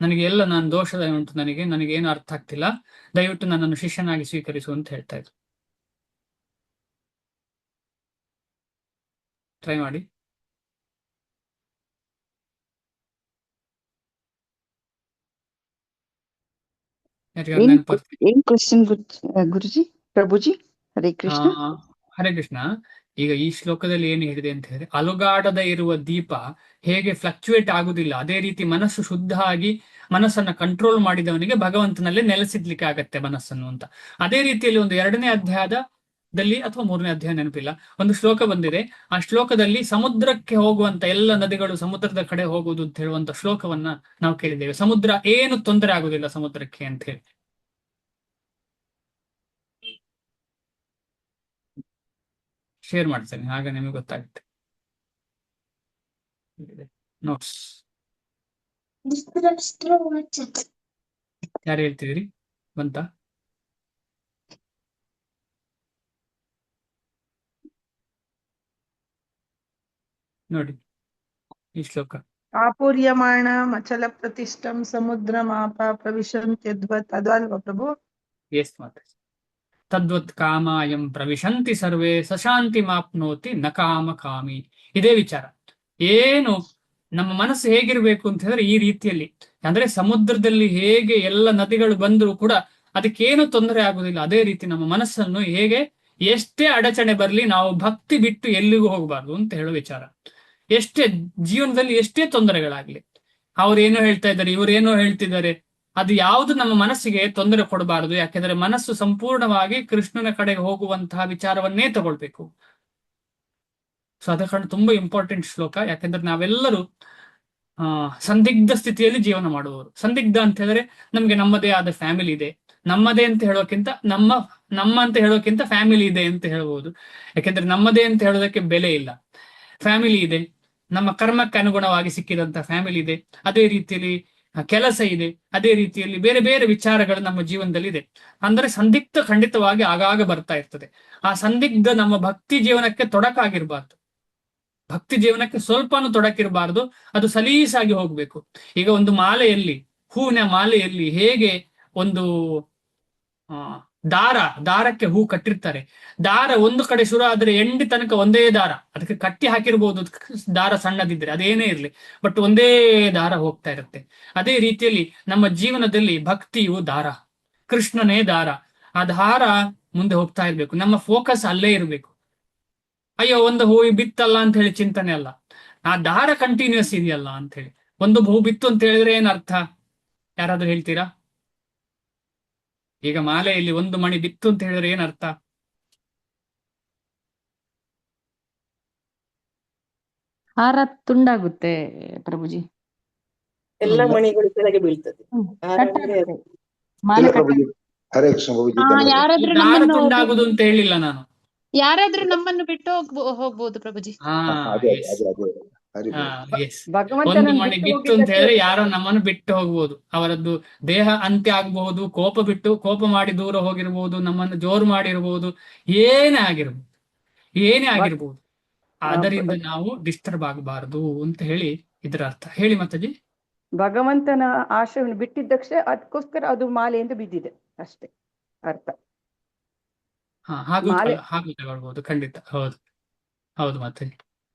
ನನಗೆ ಎಲ್ಲ ನಾನು ದೋಷದ ಉಂಟು, ನನಗೇನು ಅರ್ಥ ಆಗ್ತಿಲ್ಲ, ದಯವಿಟ್ಟು ನನ್ನನ್ನು ಶಿಷ್ಯನಾಗಿ ಸ್ವೀಕರಿಸು ಅಂತ ಹೇಳ್ತಾ ಇದ್ರು. ಟ್ರೈ ಮಾಡಿ. ಏನ್ ಕ್ವೆಶ್ಚನ್ ಗುರುಜಿ? ಪ್ರಭುಜಿ ಹರೇ ಕೃಷ್ಣ. ಹರೇ ಕೃಷ್ಣ. ಈಗ ಈ ಶ್ಲೋಕದಲ್ಲಿ ಏನು ಹೇಳಿದೆ ಅಂತ ಹೇಳಿದ್ರೆ, ಅಲುಗಾಡದ ಇರುವ ದೀಪ ಹೇಗೆ ಫ್ಲಕ್ಚುಯೇಟ್ ಆಗುದಿಲ್ಲ, ಅದೇ ರೀತಿ ಮನಸ್ಸು ಶುದ್ಧ ಆಗಿ ಮನಸ್ಸನ್ನ ಕಂಟ್ರೋಲ್ ಮಾಡಿದವನಿಗೆ ಭಗವಂತನಲ್ಲೇ ನೆಲೆಸಿದ್ಲಿಕ್ಕೆ ಆಗತ್ತೆ ಮನಸ್ಸನ್ನು ಅಂತ. ಅದೇ ರೀತಿಯಲ್ಲಿ ಒಂದು 2ನೇ ಅಧ್ಯಾಯದಲ್ಲಿ ಅಥವಾ 3ನೇ ಅಧ್ಯಾಯ ನೆನಪಿಲ್ಲ, ಒಂದು ಶ್ಲೋಕ ಬಂದಿದೆ. ಆ ಶ್ಲೋಕದಲ್ಲಿ ಸಮುದ್ರಕ್ಕೆ ಹೋಗುವಂತ ಎಲ್ಲ ನದಿಗಳು ಸಮುದ್ರದ ಕಡೆ ಹೋಗುವುದು ಅಂತ ಹೇಳುವಂತ ಶ್ಲೋಕವನ್ನ ನಾವು ಕೇಳಿದ್ದೇವೆ. ಸಮುದ್ರ ಏನು ತೊಂದರೆ ಆಗುದಿಲ್ಲ ಸಮುದ್ರಕ್ಕೆ ಅಂತ ಹೇಳಿ. ಶೇರ್ ಮಾಡ್ತೇನೆ, ಆಗ ನಿಮಗೆ ಗೊತ್ತಾಗುತ್ತೆ. ನೋಟ್ಸ್ ಯಾರು ಹೇಳ್ತಿದ್ದೀರಿ? ಬಂತ? ನೋಡಿ ಈ ಶ್ಲೋಕ. ಆಪೂರ್ಯಮಾಣ ಪ್ರತಿಷ್ಠಂ ಸಮುದ್ರಮಾಪ ಪ್ರವಿಶಂತ್ಯದ್ವತ್ ಅದಲ್ವಾ ಪ್ರಭು? ಎಸ್ ಮಾತಾಜಿ. ತದ್ವತ್ ಕಾಮಾಯಂ ಪ್ರವಿಶಂತಿ ಸರ್ವೇ ಸಶಾಂತಿ ಮಾಪ್ನೋತಿ ನ ಕಾಮ ಕಾಮಿ. ಇದೇ ವಿಚಾರ. ಏನು ನಮ್ಮ ಮನಸ್ಸು ಹೇಗಿರ್ಬೇಕು ಅಂತ ಹೇಳಿದ್ರೆ ಈ ರೀತಿಯಲ್ಲಿ, ಅಂದ್ರೆ ಸಮುದ್ರದಲ್ಲಿ ಹೇಗೆ ಎಲ್ಲ ನದಿಗಳು ಬಂದರೂ ಕೂಡ ಅದಕ್ಕೇನು ತೊಂದರೆ ಆಗುದಿಲ್ಲ, ಅದೇ ರೀತಿ ನಮ್ಮ ಮನಸ್ಸನ್ನು ಹೇಗೆ ಎಷ್ಟೇ ಅಡಚಣೆ ಬರಲಿ ನಾವು ಭಕ್ತಿ ಬಿಟ್ಟು ಎಲ್ಲಿಗೂ ಹೋಗಬಾರ್ದು ಅಂತ ಹೇಳೋ ವಿಚಾರ. ಎಷ್ಟೇ ಜೀವನದಲ್ಲಿ ಎಷ್ಟೇ ತೊಂದರೆಗಳಾಗ್ಲಿ, ಅವ್ರೇನೋ ಹೇಳ್ತಾ ಇದ್ದಾರೆ, ಇವರೇನೋ ಹೇಳ್ತಿದ್ದಾರೆ, ಅದು ಯಾವುದು ನಮ್ಮ ಮನಸ್ಸಿಗೆ ತೊಂದರೆ ಕೊಡಬಾರದು. ಯಾಕೆಂದ್ರೆ ಮನಸ್ಸು ಸಂಪೂರ್ಣವಾಗಿ ಕೃಷ್ಣನ ಕಡೆಗೆ ಹೋಗುವಂತಹ ವಿಚಾರವನ್ನೇ ತಗೊಳ್ಬೇಕು. ಸೊ ಅದ ಕಾರಣ ತುಂಬಾ ಇಂಪಾರ್ಟೆಂಟ್ ಶ್ಲೋಕ. ಯಾಕೆಂದ್ರೆ ನಾವೆಲ್ಲರೂ ಸಂದಿಗ್ಧ ಸ್ಥಿತಿಯಲ್ಲಿ ಜೀವನ ಮಾಡುವವರು. ಸಂದಿಗ್ಧ ಅಂತ ಹೇಳಿದ್ರೆ ನಮ್ಗೆ ನಮ್ಮದೇ ಆದ ಫ್ಯಾಮಿಲಿ ಇದೆ, ನಮ್ಮದೇ ಅಂತ ಹೇಳೋಕ್ಕಿಂತ ನಮ್ಮ ಅಂತ ಹೇಳೋಕ್ಕಿಂತ ಫ್ಯಾಮಿಲಿ ಇದೆ ಅಂತ ಹೇಳ್ಬೋದು. ಯಾಕೆಂದ್ರೆ ನಮ್ಮದೇ ಅಂತ ಹೇಳೋದಕ್ಕೆ ಬೆಲೆ ಇಲ್ಲ. ಫ್ಯಾಮಿಲಿ ಇದೆ, ನಮ್ಮ ಕರ್ಮಕ್ಕೆ ಅನುಗುಣವಾಗಿ ಸಿಕ್ಕಿದಂತ ಫ್ಯಾಮಿಲಿ ಇದೆ, ಅದೇ ರೀತಿಯಲ್ಲಿ ಕೆಲಸ ಇದೆ, ಅದೇ ರೀತಿಯಲ್ಲಿ ಬೇರೆ ಬೇರೆ ವಿಚಾರಗಳು ನಮ್ಮ ಜೀವನದಲ್ಲಿ ಇದೆ. ಅಂದ್ರೆ ಸಂದಿಗ್ಧ ಖಂಡಿತವಾಗಿ ಆಗಾಗ ಬರ್ತಾ ಇರ್ತದೆ. ಆ ಸಂದಿಗ್ಧ ನಮ್ಮ ಭಕ್ತಿ ಜೀವನಕ್ಕೆ ತೊಡಕಾಗಿರ್ಬಾರ್ದು, ಭಕ್ತಿ ಜೀವನಕ್ಕೆ ಸ್ವಲ್ಪನೂ ತೊಡಕಿರಬಾರ್ದು, ಅದು ಸಲೀಸಾಗಿ ಹೋಗ್ಬೇಕು. ಈಗ ಒಂದು ಮಾಲೆಯಲ್ಲಿ, ಹೂವಿನ ಮಾಲೆಯಲ್ಲಿ ಹೇಗೆ ಒಂದು ದಾರಕ್ಕೆ ಹೂ ಕಟ್ಟಿರ್ತಾರೆ, ದಾರ ಒಂದು ಕಡೆ ಶುರು ಆದ್ರೆ ಎಂಡಿ ತನಕ ಒಂದೇ ದಾರ, ಅದಕ್ಕೆ ಕಟ್ಟಿ ಹಾಕಿರ್ಬೋದು ದಾರ ಸಣ್ಣದಿದ್ರೆ, ಅದೇನೇ ಇರ್ಲಿ, ಬಟ್ ಒಂದೇ ದಾರ ಹೋಗ್ತಾ ಇರುತ್ತೆ. ಅದೇ ರೀತಿಯಲ್ಲಿ ನಮ್ಮ ಜೀವನದಲ್ಲಿ ಭಕ್ತಿಯು ದಾರ, ಕೃಷ್ಣನೇ ದಾರ. ಆ ದಾರ ಮುಂದೆ ಹೋಗ್ತಾ ಇರ್ಬೇಕು, ನಮ್ಮ ಫೋಕಸ್ ಅಲ್ಲೇ ಇರಬೇಕು. ಅಯ್ಯೋ ಒಂದು ಹೂ ಬಿತ್ತಲ್ಲ ಅಂತ ಹೇಳಿ ಚಿಂತನೆ ಅಲ್ಲ, ಆ ದಾರ ಕಂಟಿನ್ಯೂಸ್ ಇದೆಯಲ್ಲ ಅಂತ ಹೇಳಿ. ಒಂದು ಹೂ ಬಿತ್ತು ಅಂತ ಹೇಳಿದ್ರೆ ಏನರ್ಥ, ಯಾರಾದ್ರೂ ಹೇಳ್ತೀರಾ? ಈಗ ಮಾಲೆಯಲ್ಲಿ ಒಂದು ಮಣಿ ಬಿತ್ತು ಅಂತ ಹೇಳಿದ್ರೆ ಏನರ್ಥ? ಹಾರ ತುಂಡಾಗುತ್ತೆ ಪ್ರಭುಜಿ. ಎಲ್ಲ ಮಣಿಗಳು ಕೆಳಗೆ ಬೀಳ್ತದೆ. ಕಟ್ಟಾಗುತ್ತೆ. ಮಾಲೆ ಇಲ್ಲ ಪ್ರಭುಜಿ, ಹರೇ ಕೃಷ್ಣ ಪ್ರಭುಜಿ. ಯಾರಾದ್ರೂ ದಾರ ನಮ್ಮನ್ನು ತುಂಡಾಗುದು ಅಂತ ಹೇಳಿಲ್ಲ ನಾನು. ಯಾರಾದ್ರೂ ನಮ್ಮನ್ನು ಬಿಟ್ಟು ಹೋಗ್ಬೋದು ಪ್ರಭುಜಿ. ಅದೇ ಅದೇ ಅದೇ ಹರಿ ಎಸ್. ಒಂದು ಮಣಿ ಬಿತ್ತು ಅಂತ ಹೇಳಿದ್ರೆ ಯಾರೋ ನಮ್ಮನ್ನು ಬಿಟ್ಟು ಹೋಗ್ಬೋದು, ಅವರದ್ದು ದೇಹ ಅಂತ್ಯ ಆಗಬಹುದು, ಕೋಪ ಮಾಡಿ ದೂರ ಹೋಗಿರ್ಬೋದು, ನಮ್ಮನ್ನು ಜೋರು ಮಾಡಿರ್ಬೋದು, ಏನೇ ಆಗಿರ್ಬೋದು. ಅದರಿಂದ ನಾವು ಡಿಸ್ಟರ್ಬ್ ಆಗಬಾರದು ಅಂತ ಹೇಳಿ ಇದರ ಅರ್ಥ. ಹೇಳಿ ಮಾತಾಜಿ. ಭಗವಂತನ ಆಶ್ರಯವನ್ನು ಬಿಟ್ಟಿದ್ದಕ್ಷೆ ಅದಕ್ಕೋಸ್ಕರ ಅದು ಮಾಲೆ ಎಂದು ಬಿದ್ದಿದೆ ಅಷ್ಟೇ ಅರ್ಥ. ಹಾಗೂ ತಗೊಳ್ಬಹುದು. ಖಂಡಿತ ಹೌದು ಮಾತಾಜಿ,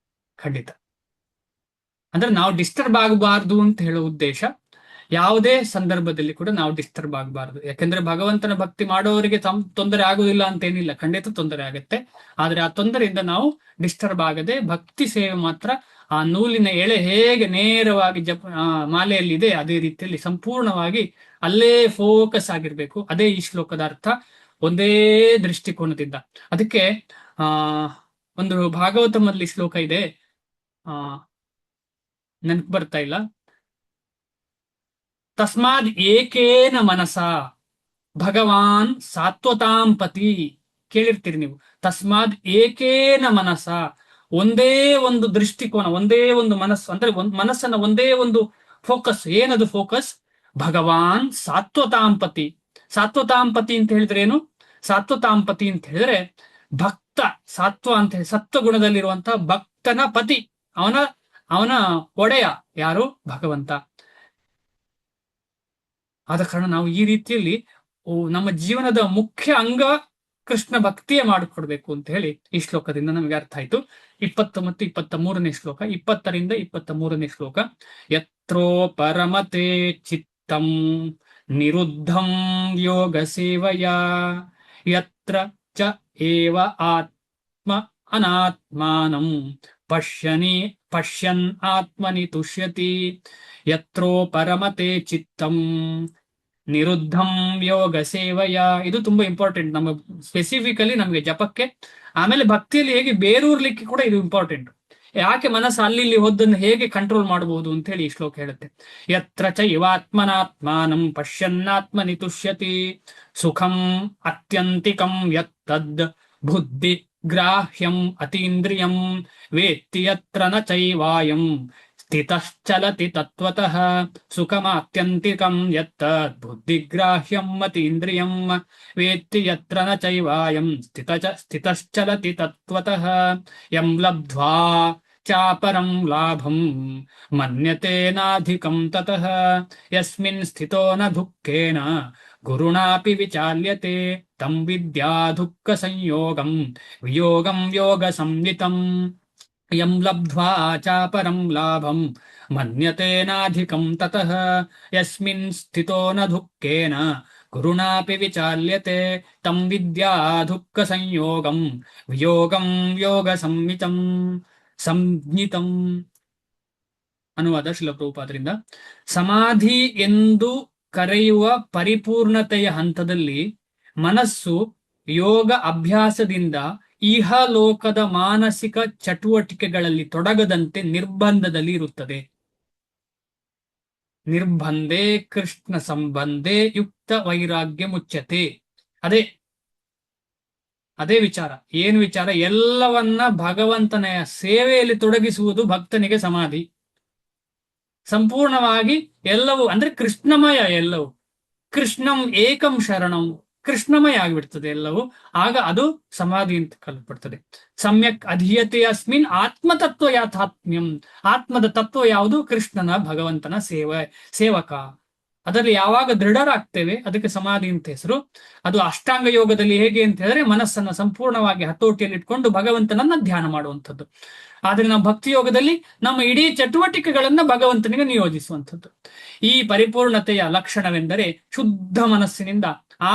ಖಂಡಿತ. ಅಂದ್ರೆ ನಾವು ಡಿಸ್ಟರ್ಬ್ ಆಗಬಾರ್ದು ಅಂತ ಹೇಳೋ ಉದ್ದೇಶ. ಯಾವುದೇ ಸಂದರ್ಭದಲ್ಲಿ ಕೂಡ ನಾವು ಡಿಸ್ಟರ್ಬ್ ಆಗಬಾರ್ದು. ಯಾಕೆಂದ್ರೆ ಭಗವಂತನ ಭಕ್ತಿ ಮಾಡೋರಿಗೆ ತೊಂದರೆ ಆಗುದಿಲ್ಲ ಅಂತೇನಿಲ್ಲ, ಖಂಡಿತ ತೊಂದರೆ ಆಗುತ್ತೆ. ಆದ್ರೆ ಆ ತೊಂದರೆಯಿಂದ ನಾವು ಡಿಸ್ಟರ್ಬ್ ಆಗದೆ ಭಕ್ತಿ ಸೇವೆ ಮಾತ್ರ, ಆ ನೂಲಿನ ಎಳೆ ಹೇಗೆ ನೇರವಾಗಿ ಮಾಲೆಯಲ್ಲಿದೆ ಅದೇ ರೀತಿಯಲ್ಲಿ ಸಂಪೂರ್ಣವಾಗಿ ಅಲ್ಲೇ ಫೋಕಸ್ ಆಗಿರ್ಬೇಕು. ಅದೇ ಈ ಶ್ಲೋಕದ ಅರ್ಥ, ಒಂದೇ ದೃಷ್ಟಿಕೋನದಿಂದ. ಅದಕ್ಕೆ ಒಂದು ಭಾಗವತಮಲ್ಲಿ ಶ್ಲೋಕ ಇದೆ, ನೆನಪು ಬರ್ತಾ ಇಲ್ಲ. ತಸ್ಮಾದ್ ಏಕೇನ ಮನಸ ಭಗವಾನ್ ಸಾತ್ವತಾಂ ಪತಿ. ಕೇಳಿರ್ತೀರಿ ನೀವು. ತಸ್ಮಾದ್ ಏಕೇನ ಮನಸ, ಒಂದೇ ಒಂದು ದೃಷ್ಟಿಕೋನ, ಒಂದೇ ಒಂದು ಮನಸ್ಸು, ಅಂದ್ರೆ ಮನಸ್ಸನ್ನ ಒಂದೇ ಒಂದು ಫೋಕಸ್. ಏನದು ಫೋಕಸ್? ಭಗವಾನ್ ಸಾತ್ವತಾಂಪತಿ. ಸಾತ್ವತಾಂಪತಿ ಅಂತ ಹೇಳಿದ್ರೆ ಏನು? ಸಾತ್ವತಾಂಪತಿ ಅಂತ ಹೇಳಿದ್ರೆ ಭಕ್ತ, ಸಾತ್ವ ಅಂತ ಹೇಳಿ ಸತ್ವ ಗುಣದಲ್ಲಿರುವಂತಹ ಭಕ್ತನ ಪತಿ, ಅವನ ಒಡೆಯ ಯಾರು? ಭಗವಂತ. ಆದ ಕಾರಣ ನಾವು ಈ ರೀತಿಯಲ್ಲಿ ನಮ್ಮ ಜೀವನದ ಮುಖ್ಯ ಅಂಗ ಕೃಷ್ಣ ಭಕ್ತಿಯೇ ಮಾಡಿಕೊಡ್ಬೇಕು ಅಂತ ಹೇಳಿ ಈ ಶ್ಲೋಕದಿಂದ ನಮಗೆ ಅರ್ಥ ಆಯ್ತು. 20 ಮತ್ತು 23ನೇ ಶ್ಲೋಕ, 20ರಿಂದ 23ನೇ ಶ್ಲೋಕ. ಯತ್ರೋ ಪರಮತೆ ಚಿತ್ತಂ ನಿರುದ್ಧಂ ಯೋಗ ಸೇವಯಾ ಯತ್ರ ಚ ಏವ ಆತ್ಮ ಅನಾತ್ಮಾನಂ ಪಶ್ಯನ್ ಆತ್ಮನಿ ತುಷ್ಯತಿ. ಯತ್ರೋ ಪರಮತೆ ಚಿತ್ತಂ ನಿರುದ್ಧಂ ಯೋಗ ಸೇವಯ. ಇದು ತುಂಬಾ ಇಂಪಾರ್ಟೆಂಟ್ ನಮ್ಮ ಸ್ಪೆಸಿಫಿಕಲಿ ನಮಗೆ ಜಪಕ್ಕೆ. ಆಮೇಲೆ ಭಕ್ತಿಯಲ್ಲಿ ಹೇಗೆ ಬೇರೂರ್ಲಿಕ್ಕೆ ಕೂಡ ಇದು ಇಂಪಾರ್ಟೆಂಟ್. ಯಾಕೆ ಮನಸ್ಸು ಅಲ್ಲಿ ಇಲ್ಲಿ ಹೋದನ್ನು ಹೇಗೆ ಕಂಟ್ರೋಲ್ ಮಾಡಬಹುದು ಅಂತ ಹೇಳಿ ಈ ಶ್ಲೋಕ ಹೇಳುತ್ತೆ. ಯತ್ರ ಚೈವಾತ್ಮನಾತ್ಮಾನಂ ಪಶ್ಯನ್ನಾತ್ಮನಿ ತುಷ್ಯತಿ ಸುಖಂ ಅತ್ಯಂತಿಕಂ ಯತ್ತದ್ ಬುದ್ಧಿ ಗ್ರಾಹ್ಯಂ ಅತೀಂದ್ರಿಯಂ ವೇತ್ತಿ ಯತ್ರ ನ ಚೈವಾಯಂ ಸ್ಥಿತಶ್ಚಲತಿ ತತ್ವತಃ ಸುಖಮಾತ್ಯಂತಿಕಂ ಯತ್ತದ್ ಬುದ್ಧಿಗ್ರಾಹ್ಯಂ ಮತೀಂದ್ರಿಯಂ ವೇತ್ತಿ ಯತ್ರ ನ ಚೈವಾಯಂ ಸ್ಥಿತಶ್ಚಲತಿ ತತ್ವತಃ ಯಂ ಲಬ್ಧ್ವಾ ಚಾಪರಂ ಲಾಭಂ ಮನ್ಯತೇನಾಧಿಕಂ ತತಃ ಯಸ್ಮಿನ್ ಸ್ಥಿತೋ ನ ದುಃಖೇನ ಗುರುಣಾಪಿ ವಿಚಾಲ್ಯತೆ ತಂ ವಿದ್ಯಾ ದುಃಖ ಸಂಯೋಗಂ ವಿಯೋಗಂ ಯೋಗ ಸಂವಿತಂ ಯಂ ಲಬ್ಧ್ವಾ ಚಾಪರಂ ಲಾಭಂ ಮನ್ಯತೇನಾಧಿಕಂ ತತಃ ಯಸ್ಮಿನ್ ಸ್ಥಿತೋ ನ ದುಃಖೇನ ಗುರುಣಾಪಿ ವಿಚಾಲ್ಯತೆ ತಂ ವಿದ್ಯಾ ದುಃಖ ಸಂಯೋಗಂ ವಿಯೋಗಂ ಯೋಗ ಸಂಜ್ಞಿತಂ. ಅನುವಾದ ಶ್ರೀಲ ಪ್ರಭುಪಾದರಿಂದ. ಸಮಾಧಿ ಎಂದು ಕರೆಯುವ ಪರಿಪೂರ್ಣತೆಯ ಹಂತದಲ್ಲಿ ಮನಸ್ಸು ಯೋಗ ಅಭ್ಯಾಸದಿಂದ ಇಹಲೋಕದ ಮಾನಸಿಕ ಚಟುವಟಿಕೆಗಳಲ್ಲಿ ತೊಡಗದಂತೆ ನಿರ್ಬಂಧದಲ್ಲಿ ಇರುತ್ತದೆ. ನಿರ್ಬಂಧೆ ಕೃಷ್ಣ ಸಂಬಂಧೆ ಯುಕ್ತ ವೈರಾಗ್ಯ ಮುಚ್ಚತೆ. ಅದೇ ವಿಚಾರ. ಏನು ವಿಚಾರ? ಎಲ್ಲವನ್ನ ಭಗವಂತನ ಸೇವೆಯಲ್ಲಿ ತೊಡಗಿಸುವುದು ಭಕ್ತನಿಗೆ ಸಮಾಧಿ. ಸಂಪೂರ್ಣವಾಗಿ ಎಲ್ಲವೂ ಅಂದ್ರೆ ಕೃಷ್ಣಮಯ, ಎಲ್ಲವೂ ಕೃಷ್ಣಂ ಏಕಂ ಶರಣಂ, ಕೃಷ್ಣಮಯ ಆಗಿಬಿಡ್ತದೆ ಎಲ್ಲವೂ. ಆಗ ಅದು ಸಮಾಧಿ ಅಂತ ಕಲ್ಪಡ್ತದೆ. ಸಮ್ಯಕ್ ಅಧೀಯತೆ ಅಸ್ಮಿನ್ ಆತ್ಮತತ್ವ ಯಾಥಾತ್ಮ್ಯಂ. ಆತ್ಮದ ತತ್ವ ಯಾವುದು? ಕೃಷ್ಣನ, ಭಗವಂತನ ಸೇವಕ. ಅದರಲ್ಲಿ ಯಾವಾಗ ದೃಢರಾಗ್ತೇವೆ ಅದಕ್ಕೆ ಸಮಾಧಿ ಅಂತ ಹೆಸರು. ಅದು ಅಷ್ಟಾಂಗ ಯೋಗದಲ್ಲಿ ಹೇಗೆ ಅಂತ ಹೇಳಿದ್ರೆ ಮನಸ್ಸನ್ನ ಸಂಪೂರ್ಣವಾಗಿ ಹತೋಟಿಯಲ್ಲಿ ಇಟ್ಕೊಂಡು ಭಗವಂತನನ್ನ ಧ್ಯಾನ ಮಾಡುವಂಥದ್ದು. ಆದ್ರೆ ನಾವು ಭಕ್ತಿ ಯೋಗದಲ್ಲಿ ನಮ್ಮ ಇಡೀ ಚಟುವಟಿಕೆಗಳನ್ನ ಭಗವಂತನಿಗೆ ನಿಯೋಜಿಸುವಂಥದ್ದು. ಈ ಪರಿಪೂರ್ಣತೆಯ ಲಕ್ಷಣವೆಂದರೆ ಶುದ್ಧ ಮನಸ್ಸಿನಿಂದ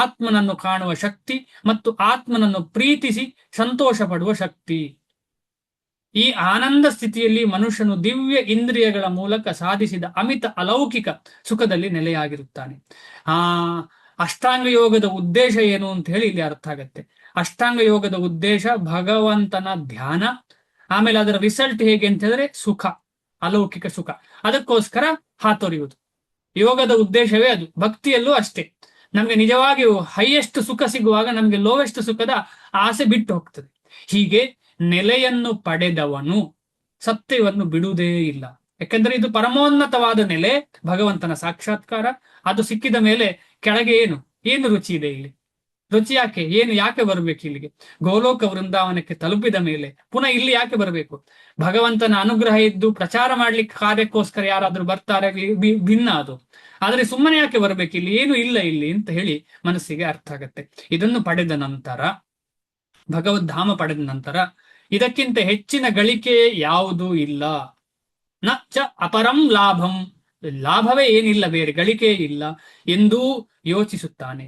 ಆತ್ಮನನ್ನು ಕಾಣುವ ಶಕ್ತಿ ಮತ್ತು ಆತ್ಮನನ್ನು ಪ್ರೀತಿಸಿ ಸಂತೋಷ ಪಡುವ ಶಕ್ತಿ. ಈ ಆನಂದ ಸ್ಥಿತಿಯಲ್ಲಿ ಮನುಷ್ಯನು ದಿವ್ಯ ಇಂದ್ರಿಯಗಳ ಮೂಲಕ ಸಾಧಿಸಿದ ಅಮಿತ ಅಲೌಕಿಕ ಸುಖದಲ್ಲಿ ನೆಲೆಯಾಗಿರುತ್ತಾನೆ. ಅಷ್ಟಾಂಗ ಯೋಗದ ಉದ್ದೇಶ ಏನು ಅಂತ ಹೇಳಿ ಇಲ್ಲಿ ಅರ್ಥ ಆಗತ್ತೆ. ಅಷ್ಟಾಂಗ ಯೋಗದ ಉದ್ದೇಶ ಭಗವಂತನ ಧ್ಯಾನ, ಆಮೇಲೆ ಅದರ ರಿಸಲ್ಟ್ ಹೇಗೆ ಅಂತ ಹೇಳಿದ್ರೆ ಸುಖ, ಅಲೌಕಿಕ ಸುಖ. ಅದಕ್ಕೋಸ್ಕರ ಹಾತೊರೆಯುವುದು ಯೋಗದ ಉದ್ದೇಶವೇ ಅದು. ಭಕ್ತಿಯಲ್ಲೂ ಅಷ್ಟೇ. ನಮ್ಗೆ ನಿಜವಾಗಿಯೂ ಹೈಯೆಸ್ಟ್ ಸುಖ ಸಿಗುವಾಗ ನಮ್ಗೆ ಲೋವೆಸ್ಟ್ ಸುಖದ ಆಸೆ ಬಿಟ್ಟು ಹೋಗ್ತದೆ. ಹೀಗೆ ನೆಲೆಯನ್ನು ಪಡೆದವನು ಸತ್ಯವನ್ನು ಬಿಡುವುದೇ ಇಲ್ಲ. ಯಾಕೆಂದ್ರೆ ಇದು ಪರಮೋನ್ನತವಾದ ನೆಲೆ, ಭಗವಂತನ ಸಾಕ್ಷಾತ್ಕಾರ. ಅದು ಸಿಕ್ಕಿದ ಮೇಲೆ ಕೆಳಗೆ ಏನು ರುಚಿ ಇದೆ ಇಲ್ಲಿ? ರುಚಿ ಯಾಕೆ ಬರಬೇಕು ಇಲ್ಲಿಗೆ? ಗೋಲೋಕ ವೃಂದಾವನಕ್ಕೆ ತಲುಪಿದ ಮೇಲೆ ಪುನಃ ಇಲ್ಲಿ ಯಾಕೆ ಬರಬೇಕು? ಭಗವಂತನ ಅನುಗ್ರಹ ಇದ್ದು ಪ್ರಚಾರ ಮಾಡ್ಲಿಕ್ಕೆ ಕಾರ್ಯಕ್ಕೋಸ್ಕರ ಯಾರಾದ್ರೂ ಬರ್ತಾರೆ, ಭಿನ್ನ ಅದು. ಆದ್ರೆ ಸುಮ್ಮನೆ ಯಾಕೆ ಬರಬೇಕು ಇಲ್ಲಿ? ಏನು ಇಲ್ಲ ಇಲ್ಲಿ ಅಂತ ಹೇಳಿ ಮನಸ್ಸಿಗೆ ಅರ್ಥ ಆಗತ್ತೆ. ಇದನ್ನು ಪಡೆದ ನಂತರ, ಭಗವದ್ಧಾಮ ಪಡೆದ ನಂತರ ಇದಕ್ಕಿಂತ ಹೆಚ್ಚಿನ ಗಳಿಕೆ ಯಾವುದೂ ಇಲ್ಲ. ನ ಚ ಅಪರಂ ಲಾಭಂ, ಲಾಭವೇ ಏನಿಲ್ಲ, ಬೇರೆ ಗಳಿಕೆ ಇಲ್ಲ ಎಂದೂ ಯೋಚಿಸುತ್ತಾನೆ.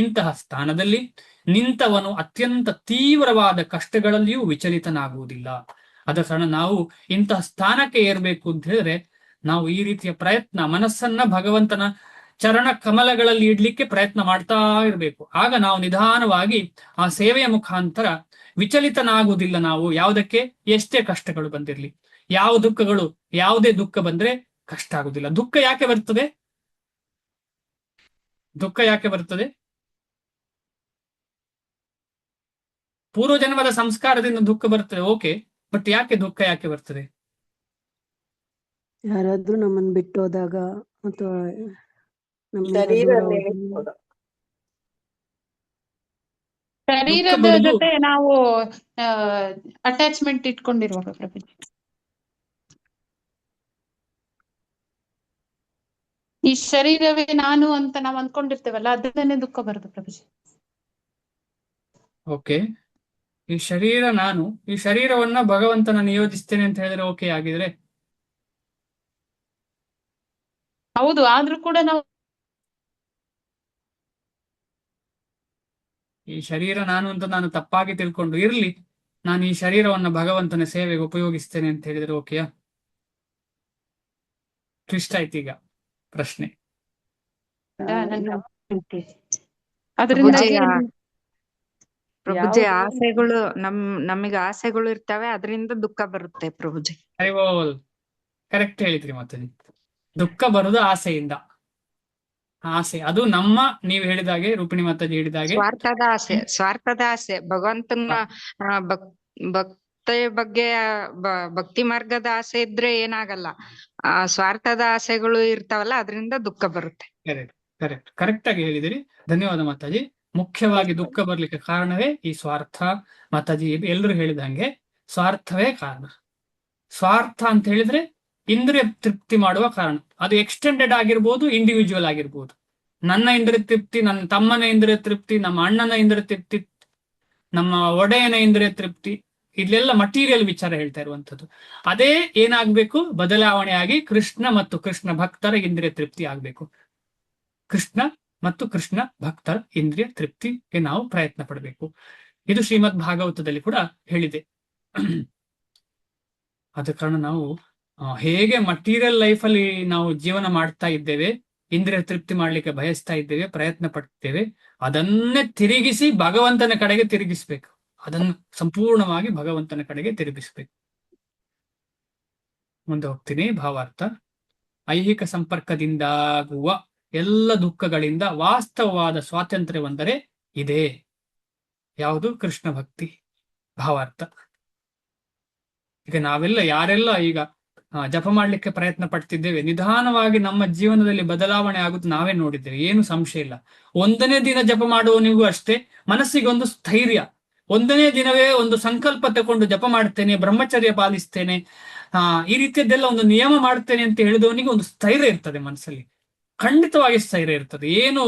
ಇಂತಹ ಸ್ಥಾನದಲ್ಲಿ ನಿಂತವನು ಅತ್ಯಂತ ತೀವ್ರವಾದ ಕಷ್ಟಗಳಲ್ಲಿಯೂ ವಿಚಲಿತನಾಗುವುದಿಲ್ಲ. ಅದ ಕಾರಣ ನಾವು ಇಂತಹ ಸ್ಥಾನಕ್ಕೆ ಏರ್ಬೇಕು ಅಂತ ಹೇಳಿದ್ರೆ ನಾವು ಈ ರೀತಿಯ ಪ್ರಯತ್ನ, ಮನಸ್ಸನ್ನ ಭಗವಂತನ ಚರಣ ಕಮಲಗಳಲ್ಲಿ ಇಡ್ಲಿಕ್ಕೆ ಪ್ರಯತ್ನ ಮಾಡ್ತಾ ಇರಬೇಕು. ಆಗ ನಾವು ನಿಧಾನವಾಗಿ ಆ ಸೇವೆಯ ಮುಖಾಂತರ ವಿಚಲಿತನಾಗುವುದಿಲ್ಲ. ನಾವು ಯಾವುದಕ್ಕೆ ಎಷ್ಟೇ ಕಷ್ಟಗಳು ಬಂದಿರಲಿ, ಯಾವುದೇ ದುಃಖ ಬಂದ್ರೆ ಕಷ್ಟ ಆಗುದಿಲ್ಲ. ದುಃಖ ಯಾಕೆ ಬರ್ತದೆ? ಪೂರ್ವಜನ್ಮದ ಸಂಸ್ಕಾರದಿಂದ ದುಃಖ ಬರ್ತದೆ, ಓಕೆ. ಬಟ್ ದುಃಖ ಯಾಕೆ ಬರ್ತದೆ? ಯಾರಾದ್ರೂ ನಮ್ಮನ್ನ ಬಿಟ್ಟೋದಾಗ ಅಥವಾ ಶರೀರದ ಜೊತೆ ನಾವು ಅಟ್ಯಾಚ್ಮೆಂಟ್ ಇಟ್ಕೊಂಡಿರುವಾಗ ಪ್ರಭುಜಿ, ಈ ಶರೀರವೇ ನಾನು ಅಂತ ನಾವು ಅಂದ್ಕೊಂಡಿರ್ತೇವಲ್ಲ, ಅದರಿಂದನೇ ದುಃಖ ಬರುತ್ತೆ ಪ್ರಭುಜಿ. ಓಕೆ, ಈ ಶರೀರ ನಾನು, ಈ ಶರೀರವನ್ನ ಭಗವಂತನ ನಿಯೋಜಿಸ್ತೇನೆ ಅಂತ ಹೇಳಿದ್ರೆ ಓಕೆ ಆಗಿದ್ರೆ ಹೌದು. ಆದ್ರೂ ಕೂಡ ನಾವು ಈ ಶರೀರ ನಾನು ಅಂತ ನಾನು ತಪ್ಪಾಗಿ ತಿಳ್ಕೊಂಡು ಇರ್ಲಿ, ನಾನು ಈ ಶರೀರವನ್ನ ಭಗವಂತನ ಸೇವೆಗೆ ಉಪಯೋಗಿಸ್ತೇನೆ ಅಂತ ಹೇಳಿದ್ರೆ ಓಕೆಯಾ? ಟ್ವಿಸ್ಟ್ ಆಯ್ತು ಈಗ ಪ್ರಶ್ನೆ. ಪ್ರಭುಜಿ ಆಸೆಗಳು ನಮಗೆ ಆಸೆಗಳು ಇರ್ತವೆ, ಅದರಿಂದ ದುಃಖ ಬರುತ್ತೆ ಪ್ರಭುಜಿ. ಕರೆಕ್ಟ್ ಹೇಳಿದ್ರಿ. ಮತ್ತೆ ದುಃಖ ಬರುದು ಆಸೆಯಿಂದ. ಆಸೆ ಅದು ನಮ್ಮ, ನೀವು ಹೇಳಿದಾಗೆ, ರೂಪಿಣಿ ಮಾತಾಜಿ ಹೇಳಿದಾಗೆ ಸ್ವಾರ್ಥದ ಆಸೆ ಭಗವಂತನ ಬಗ್ಗೆ ಭಕ್ತಿ ಮಾರ್ಗದ ಆಸೆ ಇದ್ರೆ ಏನಾಗಲ್ಲ. ಸ್ವಾರ್ಥದ ಆಸೆಗಳು ಇರ್ತಾವಲ್ಲ, ಅದರಿಂದ ದುಃಖ ಬರುತ್ತೆ. ಕರೆಕ್ಟ್ ಆಗಿ ಹೇಳಿದಿರಿ. ಧನ್ಯವಾದ ಮಾತಾಜಿ. ಮುಖ್ಯವಾಗಿ ದುಃಖ ಬರ್ಲಿಕ್ಕೆ ಕಾರಣವೇ ಈ ಸ್ವಾರ್ಥ. ಮಾತಾಜಿ ಎಲ್ಲರೂ ಹೇಳಿದಂಗೆ ಸ್ವಾರ್ಥವೇ ಕಾರಣ. ಸ್ವಾರ್ಥ ಅಂತ ಹೇಳಿದ್ರೆ ಇಂದ್ರಿಯ ತೃಪ್ತಿ ಮಾಡುವ ಕಾರಣ. ಅದು ಎಕ್ಸ್ಟೆಂಡೆಡ್ ಆಗಿರ್ಬೋದು, ಇಂಡಿವಿಜುವಲ್ ಆಗಿರ್ಬೋದು. ನನ್ನ ಇಂದ್ರಿಯ ತೃಪ್ತಿ, ನನ್ನ ತಮ್ಮನ ಇಂದ್ರಿಯ ತೃಪ್ತಿ, ನಮ್ಮ ಅಣ್ಣನ ಇಂದ್ರಿಯ ತೃಪ್ತಿ, ನಮ್ಮ ಒಡೆಯನ ಇಂದ್ರಿಯ ತೃಪ್ತಿ, ಇಲ್ಲೆಲ್ಲ ಮಟೀರಿಯಲ್ ವಿಚಾರ ಹೇಳ್ತಾ ಇರುವಂತದ್ದು. ಅದೇ ಏನಾಗ್ಬೇಕು, ಬದಲಾವಣೆ ಆಗಿ ಕೃಷ್ಣ ಮತ್ತು ಕೃಷ್ಣ ಭಕ್ತರ ಇಂದ್ರಿಯ ತೃಪ್ತಿ ಆಗ್ಬೇಕು. ಕೃಷ್ಣ ಮತ್ತು ಕೃಷ್ಣ ಭಕ್ತರ ಇಂದ್ರಿಯ ತೃಪ್ತಿಗೆ ನಾವು ಪ್ರಯತ್ನ ಪಡಬೇಕು. ಇದು ಶ್ರೀಮದ್ ಭಾಗವತದಲ್ಲಿ ಕೂಡ ಹೇಳಿದೆ. ಆದ ಕಾರಣ ನಾವು ಹೇಗೆ ಮಟೀರಿಯಲ್ ಲೈಫಲ್ಲಿ ನಾವು ಜೀವನ ಮಾಡ್ತಾ ಇದ್ದೇವೆ, ಇಂದ್ರಿಯ ತೃಪ್ತಿ ಮಾಡ್ಲಿಕ್ಕೆ ಬಯಸ್ತಾ ಇದ್ದೇವೆ, ಪ್ರಯತ್ನ ಪಡ್ತೇವೆ, ಅದನ್ನೇ ತಿರುಗಿಸಿ ಭಗವಂತನ ಕಡೆಗೆ ತಿರುಗಿಸ್ಬೇಕು. ಅದನ್ನು ಸಂಪೂರ್ಣವಾಗಿ ಭಗವಂತನ ಕಡೆಗೆ ತಿರುಗಿಸ್ಬೇಕು. ಮುಂದೆ ಹೋಗ್ತೀನಿ. ಭಾವಾರ್ಥ: ಐಹಿಕ ಸಂಪರ್ಕದಿಂದಾಗುವ ಎಲ್ಲ ದುಃಖಗಳಿಂದ ವಾಸ್ತವವಾದ ಸ್ವಾತಂತ್ರ್ಯವೆಂದರೆ ಇದೆ. ಯಾವುದು? ಕೃಷ್ಣ ಭಕ್ತಿ. ಭಾವಾರ್ಥ: ಈಗ ನಾವೆಲ್ಲ ಯಾರೆಲ್ಲ ಈಗ ಜಪ ಮಾಡ್ಲಿಕ್ಕೆ ಪ್ರಯತ್ನ ಪಡ್ತಿದ್ದೇವೆ, ನಿಧಾನವಾಗಿ ನಮ್ಮ ಜೀವನದಲ್ಲಿ ಬದಲಾವಣೆ ಆಗುದು ನಾವೇ ನೋಡಿದ್ದೇವೆ, ಏನು ಸಂಶಯ ಇಲ್ಲ. ಒಂದನೇ ದಿನ ಜಪ ಮಾಡುವವನಿಗೂ ಅಷ್ಟೇ ಮನಸ್ಸಿಗೆ ಒಂದು ಸ್ಥೈರ್ಯ. ಒಂದನೇ ದಿನವೇ ಒಂದು ಸಂಕಲ್ಪ ತಗೊಂಡು ಜಪ ಮಾಡ್ತೇನೆ, ಬ್ರಹ್ಮಚರ್ಯ ಪಾಲಿಸ್ತೇನೆ, ಈ ರೀತಿಯದ್ದೆಲ್ಲ ಒಂದು ನಿಯಮ ಮಾಡ್ತೇನೆ ಅಂತ ಹೇಳಿದವನಿಗೆ ಒಂದು ಸ್ಥೈರ್ಯ ಇರ್ತದೆ ಮನಸ್ಸಲ್ಲಿ. ಖಂಡಿತವಾಗಿ ಸ್ಥೈರ್ಯ ಇರ್ತದೆ, ಏನು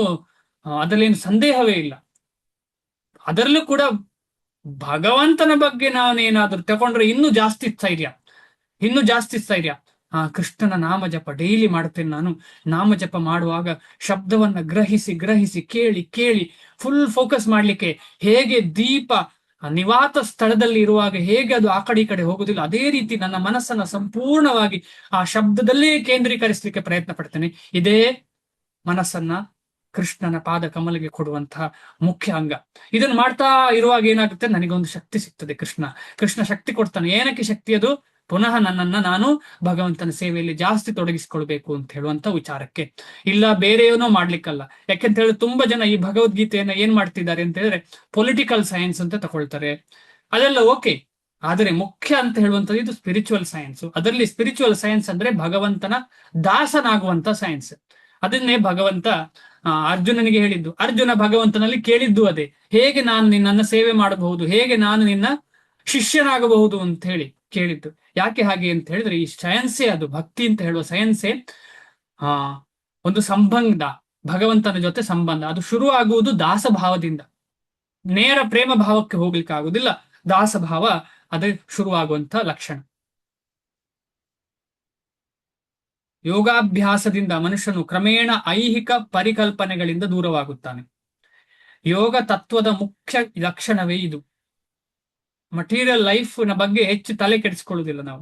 ಅದರಲ್ಲೇನು ಸಂದೇಹವೇ ಇಲ್ಲ. ಅದರಲ್ಲೂ ಕೂಡ ಭಗವಂತನ ಬಗ್ಗೆ ನಾನೇನಾದ್ರೂ ತಗೊಂಡ್ರೆ ಇನ್ನೂ ಜಾಸ್ತಿ ಸ್ಥೈರ್ಯ, ಇನ್ನೂ ಜಾಸ್ತಿ ಸ್ಥೈರ್ಯ. ಕೃಷ್ಣನ ನಾಮ ಜಪ ಡೈಲಿ ಮಾಡ್ತೇನೆ ನಾನು. ನಾಮ ಜಪ ಮಾಡುವಾಗ ಶಬ್ದವನ್ನ ಗ್ರಹಿಸಿ ಗ್ರಹಿಸಿ ಕೇಳಿ ಕೇಳಿ ಫುಲ್ ಫೋಕಸ್ ಮಾಡ್ಲಿಕ್ಕೆ, ಹೇಗೆ ದೀಪ ನಿವಾತ ಸ್ಥಳದಲ್ಲಿ ಇರುವಾಗ ಹೇಗೆ ಅದು ಆ ಕಡೆ ಈ ಕಡೆ ಹೋಗುದಿಲ್ಲ, ಅದೇ ರೀತಿ ನನ್ನ ಮನಸ್ಸನ್ನ ಸಂಪೂರ್ಣವಾಗಿ ಆ ಶಬ್ದದಲ್ಲೇ ಕೇಂದ್ರೀಕರಿಸಲಿಕ್ಕೆ ಪ್ರಯತ್ನ ಪಡ್ತೇನೆ. ಇದೇ ಮನಸ್ಸನ್ನ ಕೃಷ್ಣನ ಪಾದ ಕಮಲಿಗೆ ಕೊಡುವಂತಹ ಮುಖ್ಯ ಅಂಗ. ಇದನ್ನು ಮಾಡ್ತಾ ಇರುವಾಗ ಏನಾಗುತ್ತೆ, ನನಗೊಂದು ಶಕ್ತಿ ಸಿಗ್ತದೆ. ಕೃಷ್ಣ ಶಕ್ತಿ ಕೊಡ್ತಾನೆ. ಏನಕ್ಕೆ ಶಕ್ತಿ? ಅದು ಪುನಃ ನನ್ನನ್ನ ನಾನು ಭಗವಂತನ ಸೇವೆಯಲ್ಲಿ ಜಾಸ್ತಿ ತೊಡಗಿಸಿಕೊಳ್ಬೇಕು ಅಂತ ಹೇಳುವಂತ ವಿಚಾರಕ್ಕೆ. ಇಲ್ಲ ಬೇರೆ ಏನೋ ಮಾಡ್ಲಿಕ್ಕಲ್ಲ. ಯಾಕೆಂತ ಹೇಳಿದ್ರೆ ತುಂಬಾ ಜನ ಈ ಭಗವದ್ಗೀತೆಯನ್ನ ಏನ್ ಮಾಡ್ತಿದ್ದಾರೆ ಅಂತ ಹೇಳಿದ್ರೆ ಪೊಲಿಟಿಕಲ್ ಸೈನ್ಸ್ ಅಂತ ತಗೊಳ್ತಾರೆ. ಅದೆಲ್ಲ ಓಕೆ, ಆದರೆ ಮುಖ್ಯ ಅಂತ ಹೇಳುವಂಥದ್ದು ಇದು ಸ್ಪಿರಿಚುವಲ್ ಸೈನ್ಸ್. ಅದರಲ್ಲಿ ಸ್ಪಿರಿಚುವಲ್ ಸೈನ್ಸ್ ಅಂದ್ರೆ ಭಗವಂತನ ದಾಸನಾಗುವಂತ ಸೈನ್ಸ್. ಅದನ್ನೇ ಭಗವಂತ ಅರ್ಜುನನಿಗೆ ಹೇಳಿದ್ದು. ಅರ್ಜುನ ಭಗವಂತನಲ್ಲಿ ಕೇಳಿದ್ದು ಅದೇ, ಹೇಗೆ ನಾನು ನಿನ್ನನ್ನ ಸೇವೆ ಮಾಡಬಹುದು, ಹೇಗೆ ನಾನು ನಿನ್ನ ಶಿಷ್ಯನಾಗಬಹುದು ಅಂತ ಹೇಳಿ ಕೇಳಿದ್ದು. ಯಾಕೆ ಹಾಗೆ ಅಂತ ಹೇಳಿದ್ರೆ ಈ ಸೈನ್ಸೇ, ಅದು ಭಕ್ತಿ ಅಂತ ಹೇಳುವ ಸೈನ್ಸೇ ಒಂದು ಸಂಬಂಧ, ಭಗವಂತನ ಜೊತೆ ಸಂಬಂಧ. ಅದು ಶುರು ಆಗುವುದು ದಾಸಭಾವದಿಂದ. ನೇರ ಪ್ರೇಮ ಭಾವಕ್ಕೆ ಹೋಗ್ಲಿಕ್ಕೆ ಆಗುದಿಲ್ಲ. ದಾಸಭಾವ ಅದೇ ಶುರುವಾಗುವಂತ ಲಕ್ಷಣ. ಯೋಗಾಭ್ಯಾಸದಿಂದ ಮನುಷ್ಯನು ಕ್ರಮೇಣ ಐಹಿಕ ಪರಿಕಲ್ಪನೆಗಳಿಂದ ದೂರವಾಗುತ್ತಾನೆ. ಯೋಗ ತತ್ವದ ಮುಖ್ಯ ಲಕ್ಷಣವೇ ಇದು. ಮಟೀರಿಯಲ್ ಲೈಫ್ ನ ಬಗ್ಗೆ ಹೆಚ್ಚು ತಲೆ ಕೆಡಿಸಿಕೊಳ್ಳುವುದಿಲ್ಲ ನಾವು.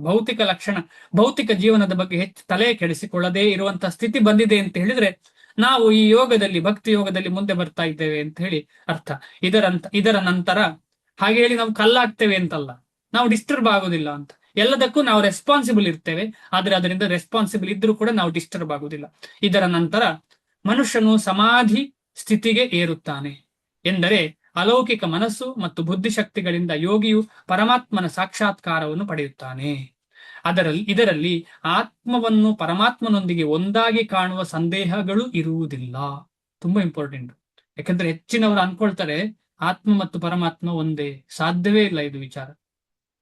ಭೌತಿಕ ಜೀವನದ ಬಗ್ಗೆ ಹೆಚ್ಚು ತಲೆ ಕೆಡಿಸಿಕೊಳ್ಳದೇ ಇರುವಂತಹ ಸ್ಥಿತಿ ಬಂದಿದೆ ಅಂತ ಹೇಳಿದ್ರೆ ನಾವು ಈ ಯೋಗದಲ್ಲಿ, ಭಕ್ತಿ ಯೋಗದಲ್ಲಿ ಮುಂದೆ ಬರ್ತಾ ಇದ್ದೇವೆ ಅಂತ ಹೇಳಿ ಅರ್ಥ. ಇದರ ನಂತರ ಹಾಗೆ ಹೇಳಿ ನಾವು ಕಲ್ಲಾಗ್ತೇವೆ ಅಂತಲ್ಲ, ನಾವು ಡಿಸ್ಟರ್ಬ್ ಆಗುದಿಲ್ಲ ಅಂತ. ಎಲ್ಲದಕ್ಕೂ ನಾವು ರೆಸ್ಪಾನ್ಸಿಬಲ್ ಇರ್ತೇವೆ, ಆದ್ರೆ ಅದರಿಂದ ರೆಸ್ಪಾನ್ಸಿಬಲ್ ಇದ್ರೂ ಕೂಡ ನಾವು ಡಿಸ್ಟರ್ಬ್ ಆಗುದಿಲ್ಲ. ಇದರ ನಂತರ ಮನುಷ್ಯನು ಸಮಾಧಿ ಸ್ಥಿತಿಗೆ ಏರುತ್ತಾನೆ. ಎಂದರೆ ಅಲೌಕಿಕ ಮನಸ್ಸು ಮತ್ತು ಬುದ್ಧಿಶಕ್ತಿಗಳಿಂದ ಯೋಗಿಯು ಪರಮಾತ್ಮನ ಸಾಕ್ಷಾತ್ಕಾರವನ್ನು ಪಡೆಯುತ್ತಾನೆ. ಇದರಲ್ಲಿ ಆತ್ಮವನ್ನು ಪರಮಾತ್ಮನೊಂದಿಗೆ ಒಂದಾಗಿ ಕಾಣುವ ಸಂದೇಹಗಳು ಇರುವುದಿಲ್ಲ. ತುಂಬಾ ಇಂಪಾರ್ಟೆಂಟ್. ಯಾಕಂದ್ರೆ ಹೆಚ್ಚಿನವರು ಅನ್ಕೊಳ್ತಾರೆ ಆತ್ಮ ಮತ್ತು ಪರಮಾತ್ಮ ಒಂದೇ. ಸಾಧ್ಯವೇ ಇಲ್ಲ, ಇದು ವಿಚಾರ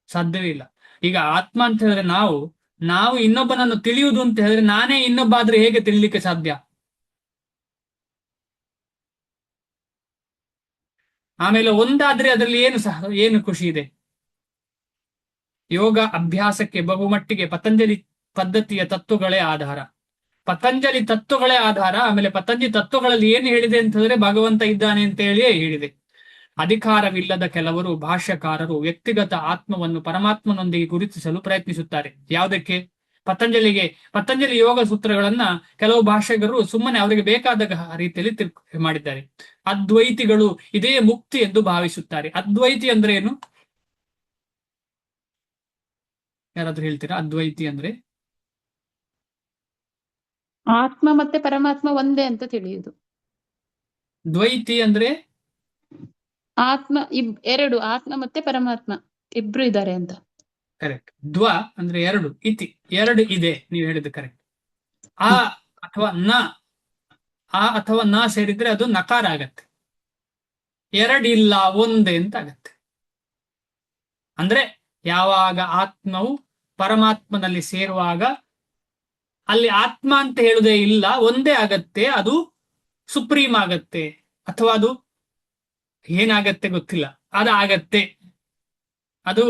ಸಾಧ್ಯವೇ ಇಲ್ಲ. ಈಗ ಆತ್ಮ ಅಂತ ಹೇಳಿದ್ರೆ ನಾವು ಇನ್ನೊಬ್ಬನನ್ನು ತಿಳಿಯುವುದು ಅಂತ ಹೇಳಿದ್ರೆ, ನಾನೇ ಇನ್ನೊಬ್ಬ ಆದ್ರೆ ಹೇಗೆ ತಿಳಿಲಿಕ್ಕೆ ಸಾಧ್ಯ? ಆಮೇಲೆ ಒಂದಾದ್ರೆ ಅದರಲ್ಲಿ ಏನು ಖುಷಿ ಇದೆ? ಯೋಗ ಅಭ್ಯಾಸಕ್ಕೆ ಬಹುಮಟ್ಟಿಗೆ ಪತಂಜಲಿ ಪದ್ಧತಿಯ ತತ್ವಗಳೇ ಆಧಾರ. ಆಮೇಲೆ ಪತಂಜಲಿ ತತ್ವಗಳಲ್ಲಿ ಏನು ಹೇಳಿದೆ ಅಂತ ಹೇಳಿದ್ರೆ ಭಗವಂತ ಇದ್ದಾನೆ ಅಂತ ಹೇಳಿಯೇ ಹೇಳಿದೆ. ಅಧಿಕಾರವಿಲ್ಲದ ಕೆಲವರು ಭಾಷ್ಯಕಾರರು ವ್ಯಕ್ತಿಗತ ಆತ್ಮವನ್ನು ಪರಮಾತ್ಮನೊಂದಿಗೆ ಗುರುತಿಸಲು ಪ್ರಯತ್ನಿಸುತ್ತಾರೆ. ಯಾವುದಕ್ಕೆ? ಪತಂಜಲಿ ಯೋಗ ಸೂತ್ರಗಳನ್ನ ಕೆಲವು ಭಾಷೆಗರು ಸುಮ್ಮನೆ ಅವರಿಗೆ ಬೇಕಾದ ರೀತಿಯಲ್ಲಿ ಮಾಡಿದ್ದಾರೆ. ಅದ್ವೈತಿಗಳು ಇದೇ ಮುಕ್ತಿ ಎಂದು ಭಾವಿಸುತ್ತಾರೆ. ಅದ್ವೈತಿ ಅಂದ್ರೆ ಏನು? ಯಾರಾದ್ರೂ ಹೇಳ್ತೀರಾ? ಅದ್ವೈತಿ ಅಂದ್ರೆ ಆತ್ಮ ಮತ್ತೆ ಪರಮಾತ್ಮ ಒಂದೇ ಅಂತ ತಿಳಿಯುದು. ದ್ವೈತಿ ಅಂದ್ರೆ ಆತ್ಮ ಎರಡು, ಆತ್ಮ ಮತ್ತೆ ಪರಮಾತ್ಮ ಇಬ್ರು ಇದ್ದಾರೆ ಅಂತ. ಕರೆಕ್ಟ್. ದ್ವ ಅಂದ್ರೆ ಎರಡು, ಇತಿ ಎರಡು ಇದೆ, ನೀವು ಹೇಳಿದ್ದು ಕರೆಕ್ಟ್. ಆ ಅಥವಾ ನ, ಆ ಅಥವಾ ನ ಸೇರಿದ್ರೆ ಅದು ನಕಾರ ಆಗತ್ತೆ. ಎರಡಿಲ್ಲ ಒಂದೇ ಅಂತ ಆಗತ್ತೆ. ಅಂದ್ರೆ ಯಾವಾಗ ಆತ್ಮವು ಪರಮಾತ್ಮನಲ್ಲಿ ಸೇರುವಾಗ ಅಲ್ಲಿ ಆತ್ಮ ಅಂತ ಹೇಳುದೇ ಇಲ್ಲ, ಒಂದೇ ಆಗತ್ತೆ, ಅದು ಸುಪ್ರೀಂ ಆಗತ್ತೆ, ಅಥವಾ ಅದು ಏನಾಗತ್ತೆ ಗೊತ್ತಿಲ್ಲ, ಅದಾಗತ್ತೆ, ಅದು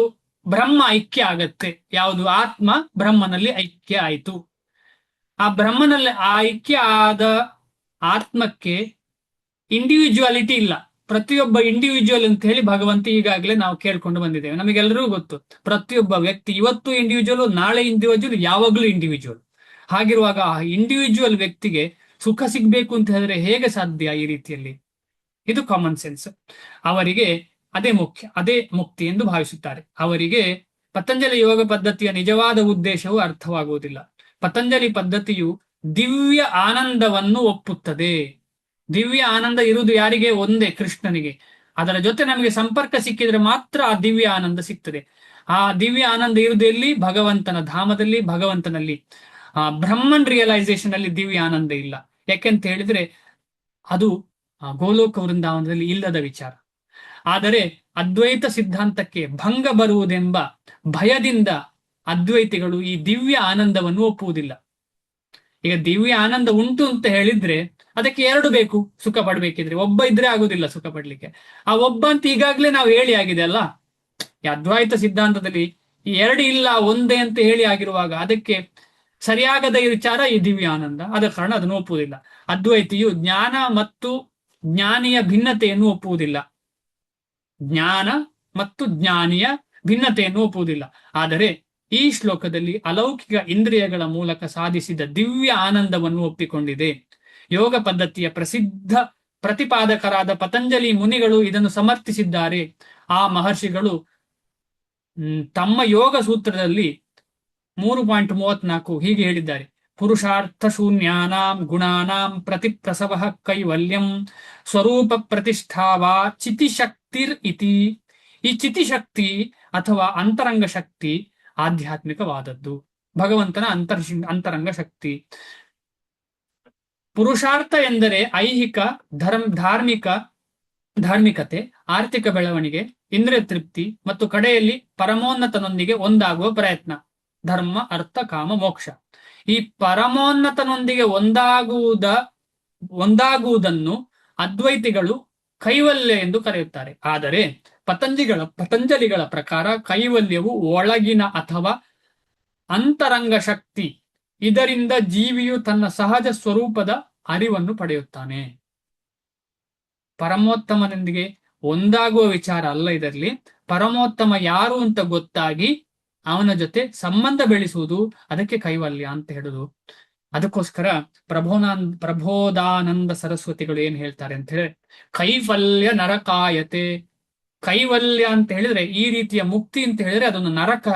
ಬ್ರಹ್ಮ ಐಕ್ಯ ಆಗತ್ತೆ. ಯಾವುದು? ಆತ್ಮ ಬ್ರಹ್ಮನಲ್ಲಿ ಐಕ್ಯ ಆಯಿತು. ಆ ಬ್ರಹ್ಮನಲ್ಲಿ ಆ ಐಕ್ಯ ಆದ ಆತ್ಮಕ್ಕೆ ಇಂಡಿವಿಜುವಾಲಿಟಿ ಇಲ್ಲ. ಪ್ರತಿಯೊಬ್ಬ ಇಂಡಿವಿಜುವಲ್ ಅಂತ ಹೇಳಿ ಭಗವಂತ ಈಗಾಗಲೇ ನಾವು ಕೇಳ್ಕೊಂಡು ಬಂದಿದ್ದೇವೆ, ನಮಗೆಲ್ಲರಿಗೂ ಗೊತ್ತು. ಪ್ರತಿಯೊಬ್ಬ ವ್ಯಕ್ತಿ ಇವತ್ತು ಇಂಡಿವಿಜುವಲ್, ನಾಳೆ ಇಂಡಿವಿಜುವಲ್, ಯಾವಾಗಲೂ ಇಂಡಿವಿಜುವಲ್. ಹಾಗಿರುವಾಗ ಆ ಇಂಡಿವಿಜುವಲ್ ವ್ಯಕ್ತಿಗೆ ಸುಖ ಸಿಗ್ಬೇಕು ಅಂತ ಹೇಳಿದ್ರೆ ಹೇಗೆ ಸಾಧ್ಯ ಈ ರೀತಿಯಲ್ಲಿ? ಇದು ಕಾಮನ್ ಸೆನ್ಸ್. ಅವರಿಗೆ ಅದೇ ಮುಖ್ಯ, ಅದೇ ಮುಕ್ತಿ ಎಂದು ಭಾವಿಸುತ್ತಾರೆ. ಅವರಿಗೆ ಪತಂಜಲಿ ಯೋಗ ಪದ್ಧತಿಯ ನಿಜವಾದ ಉದ್ದೇಶವು ಅರ್ಥವಾಗುವುದಿಲ್ಲ. ಪತಂಜಲಿ ಪದ್ಧತಿಯು ದಿವ್ಯ ಆನಂದವನ್ನು ಒಪ್ಪುತ್ತದೆ. ದಿವ್ಯ ಆನಂದ ಇರುವುದು ಯಾರಿಗೆ? ಒಂದೇ, ಕೃಷ್ಣನಿಗೆ. ಅದರ ಜೊತೆ ನಮಗೆ ಸಂಪರ್ಕ ಸಿಕ್ಕಿದ್ರೆ ಮಾತ್ರ ಆ ದಿವ್ಯ ಆನಂದ ಸಿಗ್ತದೆ. ಆ ದಿವ್ಯ ಆನಂದ ಇರುವುದು ಎಲ್ಲಿ? ಭಗವಂತನ ಧಾಮದಲ್ಲಿ, ಭಗವಂತನಲ್ಲಿ. ಬ್ರಹ್ಮನ್ ರಿಯಲೈಸೇಷನ್ ಅಲ್ಲಿ ದಿವ್ಯ ಆನಂದ ಇಲ್ಲ. ಯಾಕೆಂತ ಹೇಳಿದ್ರೆ ಅದು ಗೋಲೋಕ ವೃಂದಾವನದಲ್ಲಿ ಇಲ್ಲದ ವಿಚಾರ. ಆದರೆ ಅದ್ವೈತ ಸಿದ್ಧಾಂತಕ್ಕೆ ಭಂಗ ಬರುವುದೆಂಬ ಭಯದಿಂದ ಅದ್ವೈತಿಗಳು ಈ ದಿವ್ಯ ಆನಂದವನ್ನು ಒಪ್ಪುವುದಿಲ್ಲ. ಈಗ ದಿವ್ಯ ಆನಂದ ಉಂಟು ಅಂತ ಹೇಳಿದ್ರೆ ಅದಕ್ಕೆ ಎರಡು ಬೇಕು ಸುಖ ಪಡ್ಬೇಕಿದ್ರೆ. ಒಬ್ಬ ಇದ್ರೆ ಆಗುದಿಲ್ಲ ಸುಖ ಪಡ್ಲಿಕ್ಕೆ. ಆ ಒಬ್ಬ ಅಂತ ಈಗಾಗಲೇ ನಾವು ಹೇಳಿ ಆಗಿದೆ ಅಲ್ಲ. ಈ ಅದ್ವೈತ ಸಿದ್ಧಾಂತದಲ್ಲಿ ಈ ಎರಡು ಇಲ್ಲ, ಒಂದೇ ಅಂತ ಹೇಳಿ ಆಗಿರುವಾಗ ಅದಕ್ಕೆ ಸರಿಯಾಗದ ವಿಚಾರ ಈ ದಿವ್ಯ ಆನಂದ. ಆದ ಕಾರಣ ಅದನ್ನು ಒಪ್ಪುವುದಿಲ್ಲ. ಅದ್ವೈತಿಯು ಜ್ಞಾನ ಮತ್ತು ಜ್ಞಾನಿಯ ಭಿನ್ನತೆಯನ್ನು ಒಪ್ಪುವುದಿಲ್ಲ. ಜ್ಞಾನ ಮತ್ತು ಜ್ಞಾನಿಯ ಭಿನ್ನತೆಯನ್ನು ಒಪ್ಪುವುದಿಲ್ಲ. ಆದರೆ ಈ ಶ್ಲೋಕದಲ್ಲಿ ಅಲೌಕಿಕ ಇಂದ್ರಿಯಗಳ ಮೂಲಕ ಸಾಧಿಸಿದ ದಿವ್ಯ ಆನಂದವನ್ನು ಒಪ್ಪಿಕೊಂಡಿದೆ. ಯೋಗ ಪದ್ಧತಿಯ ಪ್ರಸಿದ್ಧ ಪ್ರತಿಪಾದಕರಾದ ಪತಂಜಲಿ ಮುನಿಗಳು ಇದನ್ನು ಸಮರ್ಥಿಸಿದ್ದಾರೆ. ಆ ಮಹರ್ಷಿಗಳು ತಮ್ಮ ಯೋಗ ಸೂತ್ರದಲ್ಲಿ 3.34 ಹೀಗೆ ಹೇಳಿದ್ದಾರೆ: ಪುರುಷಾರ್ಥ ಶೂನ್ಯಾನಾಂ ಗುಣಾನಾಂ ಪ್ರತಿಪ್ರಸವ ಕೈವಲ್ಯಂ ಸ್ವರೂಪ ಪ್ರತಿಷ್ಠಾವಾ ಚಿತಿಶಕ್ತಿರ್ ಇತಿ. ಈ ಚಿತಿಶಕ್ತಿ ಅಥವಾ ಅಂತರಂಗ ಶಕ್ತಿ ಆಧ್ಯಾತ್ಮಿಕವಾದದ್ದು, ಭಗವಂತನ ಅಂತರಂಗ ಶಕ್ತಿ. ಪುರುಷಾರ್ಥ ಎಂದರೆ ಐಹಿಕ ಧಾರ್ಮಿಕತೆ, ಆರ್ಥಿಕ ಬೆಳವಣಿಗೆ, ಇಂದ್ರಿಯ ತೃಪ್ತಿ ಮತ್ತು ಕಡೆಯಲ್ಲಿ ಪರಮೋನ್ನತನೊಂದಿಗೆ ಒಂದಾಗುವ ಪ್ರಯತ್ನ. ಧರ್ಮ, ಅರ್ಥ, ಕಾಮ, ಮೋಕ್ಷ. ಈ ಪರಮೋನ್ನತನೊಂದಿಗೆ ಒಂದಾಗುವುದನ್ನು ಅದ್ವೈತಿಗಳು ಕೈವಲ್ಯ ಎಂದು ಕರೆಯುತ್ತಾರೆ. ಆದರೆ ಪತಂಜಲಿಗಳ ಪ್ರಕಾರ ಕೈವಲ್ಯವು ಒಳಗಿನ ಅಥವಾ ಅಂತರಂಗ ಶಕ್ತಿ. ಇದರಿಂದ ಜೀವಿಯು ತನ್ನ ಸಹಜ ಸ್ವರೂಪದ ಅರಿವನ್ನು ಪಡೆಯುತ್ತಾನೆ. ಪರಮೋತ್ತಮನೊಂದಿಗೆ ಒಂದಾಗುವ ವಿಚಾರ ಅಲ್ಲ ಇದರಲ್ಲಿ. ಪರಮೋತ್ತಮ ಯಾರು ಅಂತ ಗೊತ್ತಾಗಿ ಅವನ ಜೊತೆ ಸಂಬಂಧ ಬೆಳೆಸುವುದು, ಅದಕ್ಕೆ ಕೈವಲ್ಯ ಅಂತ ಹೇಳುದು. ಅದಕ್ಕೋಸ್ಕರ ಪ್ರಬೋಧಾನಂದ ಸರಸ್ವತಿಗಳು ಏನ್ ಹೇಳ್ತಾರೆ ಅಂತ ಹೇಳಿದ್ರೆ, ಕೈವಲ್ಯ ನರಕಾಯತೆ. ಕೈವಲ್ಯ ಅಂತ ಹೇಳಿದ್ರೆ ಈ ರೀತಿಯ ಮುಕ್ತಿ ಅಂತ ಹೇಳಿದ್ರೆ ಅದೊಂದು ನರಕ,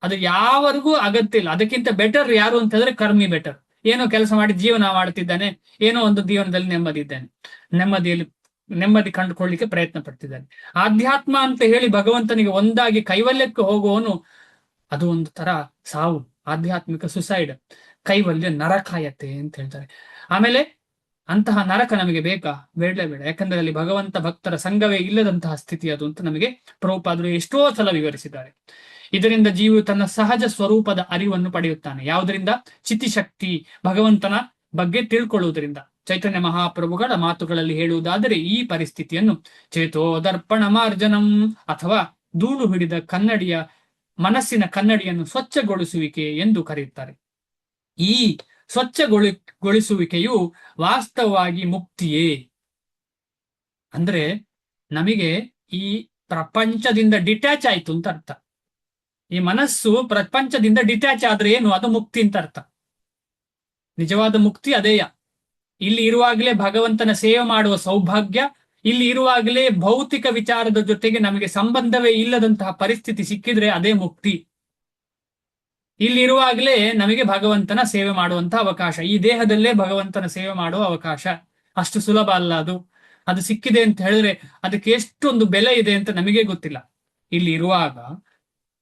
ಅದು ಯಾವರಿಗೂ ಅಗತ್ಯ ಇಲ್ಲ. ಅದಕ್ಕಿಂತ ಬೆಟರ್ ಯಾರು ಅಂತ ಹೇಳಿದ್ರೆ ಕರ್ಮಿ ಬೆಟರ್. ಏನೋ ಕೆಲಸ ಮಾಡಿ ಜೀವನ ಮಾಡ್ತಿದ್ದಾನೆ, ಏನೋ ಒಂದು ಜೀವನದಲ್ಲಿ ನೆಮ್ಮದಿ ಕಂಡುಕೊಳ್ಳಿಕ್ಕೆ ಪ್ರಯತ್ನ ಪಡ್ತಿದ್ದಾನೆ. ಆಧ್ಯಾತ್ಮ ಅಂತ ಹೇಳಿ ಭಗವಂತನಿಗೆ ಒಂದಾಗಿ ಕೈವಲ್ಯಕ್ಕೆ ಹೋಗುವವನು ಅದು ಒಂದು ತರ ಸಾವು, ಆಧ್ಯಾತ್ಮಿಕ ಸುಸೈಡ್. ಕೈವಲ್ಯ ನರಕಾಯತೆ ಅಂತ ಹೇಳ್ತಾರೆ. ಆಮೇಲೆ ಅಂತಹ ನರಕ ನಮಗೆ ಬೇಕಾ? ಬೇಡಲೇ ಬೇಡ. ಯಾಕಂದ್ರೆ ಅಲ್ಲಿ ಭಗವಂತ ಭಕ್ತರ ಸಂಘವೇ ಇಲ್ಲದಂತಹ ಸ್ಥಿತಿ ಅದು ಅಂತ ನಮಗೆ ಪ್ರಭುಪಾದರು ಎಷ್ಟೋ ಸಲ ವಿವರಿಸಿದ್ದಾರೆ. ಇದರಿಂದ ಜೀವಿಯು ತನ್ನ ಸಹಜ ಸ್ವರೂಪದ ಅರಿವನ್ನು ಪಡೆಯುತ್ತಾನೆ. ಯಾವುದರಿಂದ? ಚಿತಿಶಕ್ತಿ, ಭಗವಂತನ ಬಗ್ಗೆ ತಿಳ್ಕೊಳ್ಳುವುದರಿಂದ. ಚೈತನ್ಯ ಮಹಾಪ್ರಭುಗಳ ಮಾತುಗಳಲ್ಲಿ ಹೇಳುವುದಾದರೆ ಈ ಪರಿಸ್ಥಿತಿಯನ್ನು ಚೇತೋದರ್ಪಣ ಮಾರ್ಜನಂ ಅಥವಾ ಧೂಳು ಹಿಡಿದ ಕನ್ನಡಿಯ ಮನಸ್ಸಿನ ಕನ್ನಡಿಯನ್ನು ಸ್ವಚ್ಛಗೊಳಿಸುವಿಕೆ ಎಂದು ಕರೆಯುತ್ತಾರೆ. ಈ ಸ್ವಚ್ಛಗೊಳಿಸುವಿಕೆಯು ವಾಸ್ತವವಾಗಿ ಮುಕ್ತಿಯೇ. ಅಂದ್ರೆ ನಮಗೆ ಈ ಪ್ರಪಂಚದಿಂದ ಡಿಟ್ಯಾಚ್ ಆಯ್ತು ಅಂತ ಅರ್ಥ. ಈ ಮನಸ್ಸು ಪ್ರಪಂಚದಿಂದ ಡಿಟ್ಯಾಚ್ ಆದ್ರೆ ಏನು? ಅದು ಮುಕ್ತಿ ಅಂತ ಅರ್ಥ. ನಿಜವಾದ ಮುಕ್ತಿ ಅದೇಯ. ಇಲ್ಲಿ ಇರುವಾಗಲೇ ಭಗವಂತನ ಸೇವೆ ಮಾಡುವ ಸೌಭಾಗ್ಯ, ಇಲ್ಲಿ ಇರುವಾಗಲೇ ಭೌತಿಕ ವಿಚಾರದ ಜೊತೆಗೆ ನಮಗೆ ಸಂಬಂಧವೇ ಇಲ್ಲದಂತಹ ಪರಿಸ್ಥಿತಿ ಸಿಕ್ಕಿದ್ರೆ ಅದೇ ಮುಕ್ತಿ. ಇಲ್ಲಿರುವಾಗಲೇ ನಮಗೆ ಭಗವಂತನ ಸೇವೆ ಮಾಡುವಂತಹ ಅವಕಾಶ, ಈ ದೇಹದಲ್ಲೇ ಭಗವಂತನ ಸೇವೆ ಮಾಡುವ ಅವಕಾಶ. ಅಷ್ಟು ಸುಲಭ ಅಲ್ಲ ಅದು. ಅದು ಸಿಕ್ಕಿದೆ ಅಂತ ಹೇಳಿದ್ರೆ ಅದಕ್ಕೆ ಎಷ್ಟೊಂದು ಬೆಲೆ ಇದೆ ಅಂತ ನಮಗೆ ಗೊತ್ತಿಲ್ಲ. ಇಲ್ಲಿ ಇರುವಾಗ,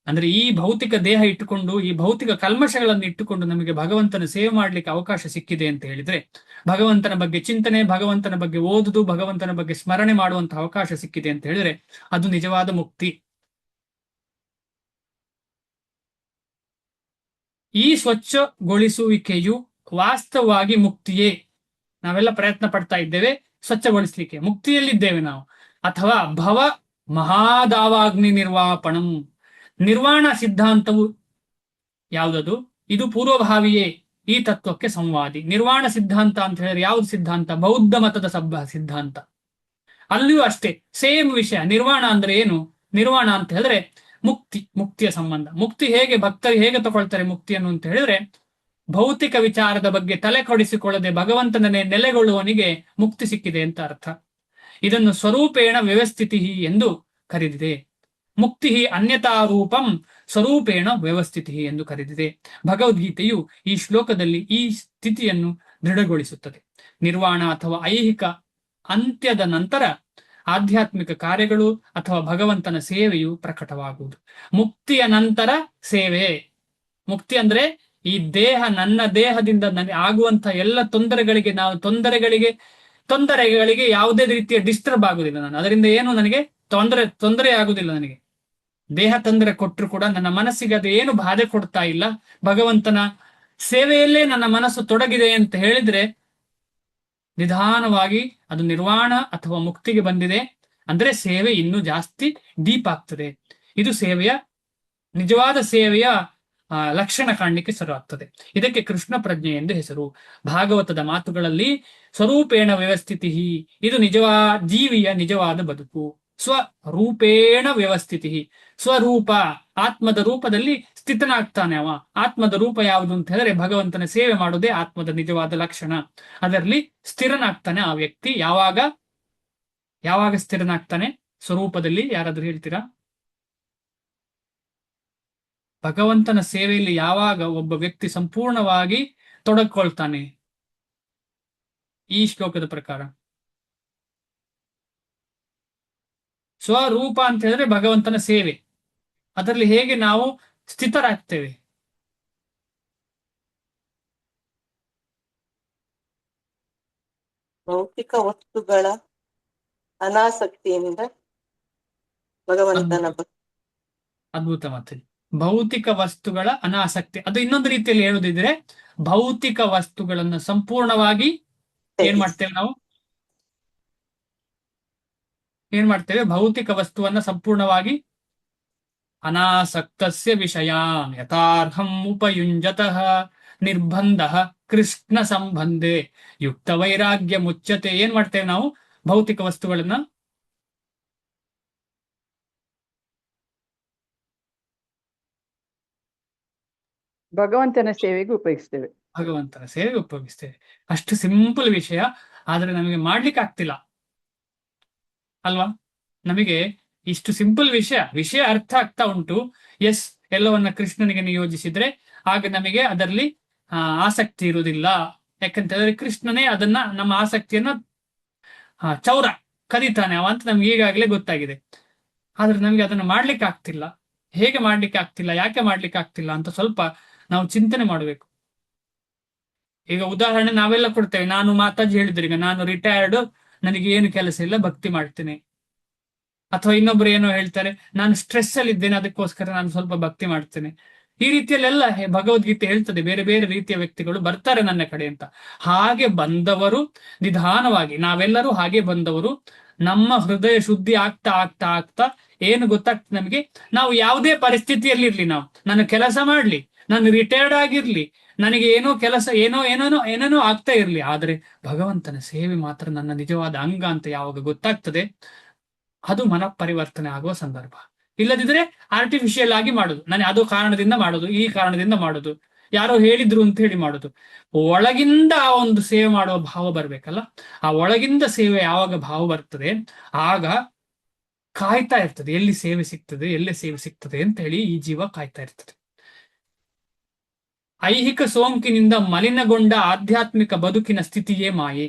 ಅಂದ್ರೆ ಈ ಭೌತಿಕ ದೇಹ ಇಟ್ಟುಕೊಂಡು, ಈ ಭೌತಿಕ ಕಲ್ಮಶಗಳನ್ನು ಇಟ್ಟುಕೊಂಡು ನಮಗೆ ಭಗವಂತನ ಸೇವೆ ಮಾಡ್ಲಿಕ್ಕೆ ಅವಕಾಶ ಸಿಕ್ಕಿದೆ ಅಂತ ಹೇಳಿದ್ರೆ, ಭಗವಂತನ ಬಗ್ಗೆ ಚಿಂತನೆ, ಭಗವಂತನ ಬಗ್ಗೆ ಓದುದು, ಭಗವಂತನ ಬಗ್ಗೆ ಸ್ಮರಣೆ ಮಾಡುವಂತಹ ಅವಕಾಶ ಸಿಕ್ಕಿದೆ ಅಂತ ಹೇಳಿದ್ರೆ ಅದು ನಿಜವಾದ ಮುಕ್ತಿ. ಈ ಸ್ವಚ್ಛಗೊಳಿಸುವಿಕೆಯು ವಾಸ್ತವವಾಗಿ ಮುಕ್ತಿಯೇ. ನಾವೆಲ್ಲ ಪ್ರಯತ್ನ ಪಡ್ತಾ ಇದ್ದೇವೆ ಸ್ವಚ್ಛಗೊಳಿಸ್ಲಿಕ್ಕೆ, ಮುಕ್ತಿಯಲ್ಲಿದ್ದೇವೆ ನಾವು. ಅಥವಾ ಭವ ಮಹಾದಾವಾಗ್ನಿ ನಿರ್ವಾಪಣಂ. ನಿರ್ವಾಣ ಸಿದ್ಧಾಂತವು ಯಾವುದದು? ಇದು ಪೂರ್ವಭಾವಿಯೇ ಈ ತತ್ವಕ್ಕೆ ಸಂವಾದಿ. ನಿರ್ವಾಣ ಸಿದ್ಧಾಂತ ಅಂತ ಹೇಳಿದ್ರೆ ಯಾವ್ದು ಸಿದ್ಧಾಂತ? ಬೌದ್ಧ ಮತದ ಸಿದ್ಧಾಂತ. ಅಲ್ಲಿಯೂ ಅಷ್ಟೇ ಸೇಮ್ ವಿಷಯ. ನಿರ್ವಾಣ ಅಂದ್ರೆ ಏನು? ನಿರ್ವಾಣ ಅಂತ ಹೇಳಿದ್ರೆ ಮುಕ್ತಿಯ ಸಂಬಂಧ. ಮುಕ್ತಿ ಹೇಗೆ, ಭಕ್ತರು ಹೇಗೆ ತಗೊಳ್ತಾರೆ ಮುಕ್ತಿಯನ್ನು ಅಂತ ಹೇಳಿದ್ರೆ, ಭೌತಿಕ ವಿಚಾರದ ಬಗ್ಗೆ ತಲೆ ಕೊಡಿಸಿಕೊಳ್ಳದೆ ಭಗವಂತನನ್ನೇ ನೆಲೆಗೊಳ್ಳುವನಿಗೆ ಮುಕ್ತಿ ಸಿಕ್ಕಿದೆ ಅಂತ ಅರ್ಥ. ಇದನ್ನು ಸ್ವರೂಪೇಣ ವ್ಯವಸ್ಥಿತಿ ಎಂದು ಕರೆದಿದೆ. ಮುಕ್ತಿ ಅನ್ಯತಾ ರೂಪಂ ಸ್ವರೂಪೇಣ ವ್ಯವಸ್ಥಿತಿ ಎಂದು ಕರೆದಿದೆ. ಭಗವದ್ಗೀತೆಯು ಈ ಶ್ಲೋಕದಲ್ಲಿ ಈ ಸ್ಥಿತಿಯನ್ನು ದೃಢಗೊಳಿಸುತ್ತದೆ. ನಿರ್ವಾಣ ಅಥವಾ ಐಹಿಕ ಅಂತ್ಯದ ನಂತರ ಆಧ್ಯಾತ್ಮಿಕ ಕಾರ್ಯಗಳು ಅಥವಾ ಭಗವಂತನ ಸೇವೆಯು ಪ್ರಕಟವಾಗುವುದು. ಮುಕ್ತಿಯ ನಂತರ ಸೇವೆ. ಮುಕ್ತಿ ಅಂದ್ರೆ ಈ ದೇಹ, ನನ್ನ ದೇಹದಿಂದ ನನಗೆ ಆಗುವಂತಹ ಎಲ್ಲ ತೊಂದರೆಗಳಿಗೆ, ನಾವು ತೊಂದರೆಗಳಿಗೆ ಯಾವುದೇ ರೀತಿಯ ಡಿಸ್ಟರ್ಬ್ ಆಗುದಿಲ್ಲ. ನಾನು ಅದರಿಂದ ಏನು ನನಗೆ ತೊಂದರೆ ಆಗುದಿಲ್ಲ. ನನಗೆ ದೇಹ ತೊಂದರೆ ಕೊಟ್ಟರು ಕೂಡ ನನ್ನ ಮನಸ್ಸಿಗೆ ಅದು ಏನು ಬಾಧೆ ಕೊಡ್ತಾ ಇಲ್ಲ. ಭಗವಂತನ ಸೇವೆಯಲ್ಲೇ ನನ್ನ ಮನಸ್ಸು ತೊಡಗಿದೆ ಅಂತ ಹೇಳಿದ್ರೆ ನಿಧಾನವಾಗಿ ಅದು ನಿರ್ವಾಣ ಅಥವಾ ಮುಕ್ತಿಗೆ ಬಂದಿದೆ. ಅಂದ್ರೆ ಸೇವೆ ಇನ್ನೂ ಜಾಸ್ತಿ ಡೀಪ್ ಆಗ್ತದೆ. ಇದು ನಿಜವಾದ ಸೇವೆಯ ಲಕ್ಷಣ ಕಾಣಲಿಕ್ಕೆ ಶುರುವಾಗ್ತದೆ. ಇದಕ್ಕೆ ಕೃಷ್ಣ ಪ್ರಜ್ಞೆ ಎಂದು ಹೆಸರು. ಭಾಗವತದ ಮಾತುಗಳಲ್ಲಿ ಸ್ವರೂಪೇಣ ವ್ಯವಸ್ಥಿತಿ, ಇದು ಜೀವಿಯ ನಿಜವಾದ ಬದುಕು. ಸ್ವರೂಪೇಣ ವ್ಯವಸ್ಥಿತಿ, ಸ್ವರೂಪ ಆತ್ಮದ ರೂಪದಲ್ಲಿ ಸ್ಥಿತನಾಗ್ತಾನೆ ಅವ. ಆತ್ಮದ ರೂಪ ಯಾವುದು ಅಂತ ಹೇಳಿದ್ರೆ ಭಗವಂತನ ಸೇವೆ ಮಾಡುವುದೇ ಆತ್ಮದ ನಿಜವಾದ ಲಕ್ಷಣ. ಅದರಲ್ಲಿ ಸ್ಥಿರನಾಗ್ತಾನೆ ಆ ವ್ಯಕ್ತಿ. ಯಾವಾಗ ಸ್ಥಿರನಾಗ್ತಾನೆ ಸ್ವರೂಪದಲ್ಲಿ? ಯಾರಾದ್ರೂ ಹೇಳ್ತೀರಾ? ಭಗವಂತನ ಸೇವೆಯಲ್ಲಿ ಯಾವಾಗ ಒಬ್ಬ ವ್ಯಕ್ತಿ ಸಂಪೂರ್ಣವಾಗಿ ತೊಡಗಿಕೊಳ್ತಾನೆ ಈ ಶ್ಲೋಕದ ಪ್ರಕಾರ? ಸ್ವರೂಪ ಅಂತ ಹೇಳಿದ್ರೆ ಭಗವಂತನ ಸೇವೆ. ಅದರಲ್ಲಿ ಹೇಗೆ ನಾವು ಸ್ಥಿತರಾಗ್ತೇವೆ? ಭೌತಿಕ ವಸ್ತುಗಳ ಅನಾಸಕ್ತಿಯಿಂದ ಭಗವಂತನ ಅದ್ಭುತ ಮಾತು. ಭೌತಿಕ ವಸ್ತುಗಳ ಅನಾಸಕ್ತಿ. ಅದು ಇನ್ನೊಂದು ರೀತಿಯಲ್ಲಿ ಹೇಳುದಿದ್ರೆ, ಭೌತಿಕ ವಸ್ತುಗಳನ್ನು ಸಂಪೂರ್ಣವಾಗಿ ಏನ್ ಮಾಡ್ತೇವೆ? ಭೌತಿಕ ವಸ್ತುವನ್ನ ಸಂಪೂರ್ಣವಾಗಿ ಅನಾಸಕ್ತಸ್ಯ ವಿಷಯಾನ್ ಯಥಾರ್ಹಂ ಉಪಯುಂಜತಃ ನಿರ್ಬಂಧ ಕೃಷ್ಣ ಸಂಬಂಧೆ ಯುಕ್ತ ವೈರಾಗ್ಯ ಮುಚ್ಚತೆ. ಏನ್ ಮಾಡ್ತೇವೆ ನಾವು? ಭೌತಿಕ ವಸ್ತುಗಳನ್ನ ಭಗವಂತನ ಸೇವೆಗೆ ಉಪಯೋಗಿಸ್ತೇವೆ. ಅಷ್ಟು ಸಿಂಪಲ್ ವಿಷಯ, ಆದ್ರೆ ನಮಗೆ ಮಾಡ್ಲಿಕ್ಕೆ ಆಗ್ತಿಲ್ಲ ಅಲ್ವಾ? ನಮಗೆ ಇಷ್ಟು ಸಿಂಪಲ್ ವಿಷಯ ಅರ್ಥ ಆಗ್ತಾ ಉಂಟು. ಎಸ್, ಎಲ್ಲವನ್ನ ಕೃಷ್ಣನಿಗೆ ನಿಯೋಜಿಸಿದ್ರೆ ಆಗ ನಮಗೆ ಅದರಲ್ಲಿ ಆಸಕ್ತಿ ಇರುವುದಿಲ್ಲ. ಯಾಕಂತ ಹೇಳಿದ್ರೆ ಕೃಷ್ಣನೇ ಅದನ್ನ, ನಮ್ಮ ಆಸಕ್ತಿಯನ್ನ ಚೌರ ಕದೀತಾನೆ ಅವ ಅಂತ ನಮ್ಗೆ ಈಗಾಗಲೇ ಗೊತ್ತಾಗಿದೆ. ಆದ್ರೆ ನಮ್ಗೆ ಅದನ್ನ ಮಾಡ್ಲಿಕ್ಕೆ ಆಗ್ತಿಲ್ಲ. ಹೇಗೆ ಮಾಡ್ಲಿಕ್ಕೆ ಆಗ್ತಿಲ್ಲ, ಯಾಕೆ ಮಾಡ್ಲಿಕ್ಕೆ ಆಗ್ತಿಲ್ಲ ಅಂತ ಸ್ವಲ್ಪ ನಾವು ಚಿಂತನೆ ಮಾಡಬೇಕು. ಈಗ ಉದಾಹರಣೆ ನಾವೆಲ್ಲ ಕೊಡ್ತೇವೆ. ನಾನು ಮಾತಾಜಿ ಹೇಳಿದ್ರೆ, ಈಗ ನಾನು ರಿಟೈರ್ಡ್, ನನಗೆ ಏನು ಕೆಲಸ ಇಲ್ಲ, ಭಕ್ತಿ ಮಾಡ್ತೇನೆ. ಅಥವಾ ಇನ್ನೊಬ್ರು ಏನೋ ಹೇಳ್ತಾರೆ, ನಾನು ಸ್ಟ್ರೆಸ್ ಅಲ್ಲಿ ಇದ್ದೇನೆ, ಅದಕ್ಕೋಸ್ಕರ ನಾನು ಸ್ವಲ್ಪ ಭಕ್ತಿ ಮಾಡ್ತೇನೆ. ಈ ರೀತಿಯಲ್ಲೆಲ್ಲ ಭಗವದ್ಗೀತೆ ಹೇಳ್ತದೆ. ಬೇರೆ ಬೇರೆ ರೀತಿಯ ವ್ಯಕ್ತಿಗಳು ಬರ್ತಾರೆ ನನ್ನ ಕಡೆ ಅಂತ. ಹಾಗೆ ಬಂದವರು ನಿಧಾನವಾಗಿ, ನಾವೆಲ್ಲರೂ ಹಾಗೆ ಬಂದವರು, ನಮ್ಮ ಹೃದಯ ಶುದ್ಧಿ ಆಗ್ತಾ ಆಗ್ತಾ ಆಗ್ತಾ ಏನು ಗೊತ್ತಾಗ್ತದೆ ನಮಗೆ, ನಾವು ಯಾವುದೇ ಪರಿಸ್ಥಿತಿಯಲ್ಲಿ ಇರ್ಲಿ, ನಾನು ಕೆಲಸ ಮಾಡ್ಲಿ, ನಾನು ರಿಟೈರ್ಡ್ ಆಗಿರ್ಲಿ, ನನಗೆ ಏನೋ ಕೆಲಸ ಏನೇನೋ ಆಗ್ತಾ ಇರ್ಲಿ, ಆದ್ರೆ ಭಗವಂತನ ಸೇವೆ ಮಾತ್ರ ನನ್ನ ನಿಜವಾದ ಅಂಗ ಅಂತ ಯಾವಾಗ ಗೊತ್ತಾಗ್ತದೆ, ಅದು ಮನಪರಿವರ್ತನೆ ಆಗುವ ಸಂದರ್ಭ. ಇಲ್ಲದಿದ್ರೆ ಆರ್ಟಿಫಿಷಿಯಲ್ ಆಗಿ ಮಾಡುದು, ನಾನು ಅದು ಕಾರಣದಿಂದ ಮಾಡುದು, ಈ ಕಾರಣದಿಂದ ಮಾಡುದು, ಯಾರೋ ಹೇಳಿದ್ರು ಅಂತ ಹೇಳಿ ಮಾಡುದು. ಒಳಗಿಂದ ಆ ಒಂದು ಸೇವೆ ಮಾಡುವ ಭಾವ ಬರ್ಬೇಕಲ್ಲ. ಆ ಒಳಗಿಂದ ಸೇವೆ ಯಾವಾಗ ಭಾವ ಬರ್ತದೆ, ಆಗ ಕಾಯ್ತಾ ಇರ್ತದೆ, ಎಲ್ಲಿ ಸೇವೆ ಸಿಗ್ತದೆ ಅಂತ ಹೇಳಿ ಈ ಜೀವ ಕಾಯ್ತಾ ಇರ್ತದೆ. ಐಹಿಕ ಸೋಂಕಿನಿಂದ ಮಲಿನಗೊಂಡ ಆಧ್ಯಾತ್ಮಿಕ ಬದುಕಿನ ಸ್ಥಿತಿಯೇ ಮಾಯೆ.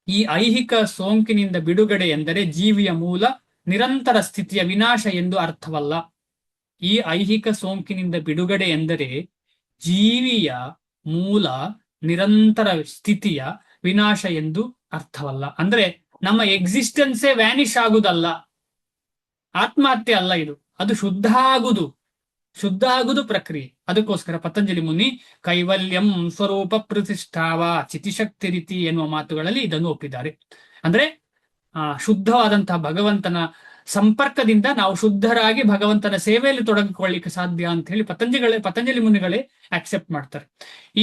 ಈ ಐಹಿಕ ಸೋಂಕಿನಿಂದ ಬಿಡುಗಡೆ ಎಂದರೆ ಜೀವಿಯ ಮೂಲ ನಿರಂತರ ಸ್ಥಿತಿಯ ವಿನಾಶ ಎಂದು ಅರ್ಥವಲ್ಲ. ಈ ಐಹಿಕ ಸೋಂಕಿನಿಂದ ಬಿಡುಗಡೆ ಎಂದರೆ ಜೀವಿಯ ಮೂಲ ನಿರಂತರ ಸ್ಥಿತಿಯ ವಿನಾಶ ಎಂದು ಅರ್ಥವಲ್ಲ. ಅಂದ್ರೆ ನಮ್ಮ ಎಕ್ಸಿಸ್ಟೆನ್ಸೇ ವ್ಯಾನಿಷ್ ಆಗುದಲ್ಲ, ಆತ್ಮಹತ್ಯೆ ಅಲ್ಲ ಇದು, ಅದು ಶುದ್ಧ ಆಗುದು ಪ್ರಕ್ರಿಯೆ. ಅದಕ್ಕೋಸ್ಕರ ಪತಂಜಲಿ ಮುನಿ ಕೈವಲ್ಯಂ ಸ್ವರೂಪ ಪ್ರತಿಷ್ಠಾವ ಚಿತಿಶಕ್ತಿ ರೀತಿ ಎನ್ನುವ ಮಾತುಗಳಲ್ಲಿ ಇದನ್ನು ಒಪ್ಪಿದ್ದಾರೆ. ಅಂದ್ರೆ ಶುದ್ಧವಾದಂತಹ ಭಗವಂತನ ಸಂಪರ್ಕದಿಂದ ನಾವು ಶುದ್ಧರಾಗಿ ಭಗವಂತನ ಸೇವೆಯಲ್ಲಿ ತೊಡಗಿಕೊಳ್ಳಿಕ್ಕೆ ಸಾಧ್ಯ ಅಂತ ಹೇಳಿ ಪತಂಜಲಿ ಮುನಿಗಳೇ ಆಕ್ಸೆಪ್ಟ್ ಮಾಡ್ತಾರೆ.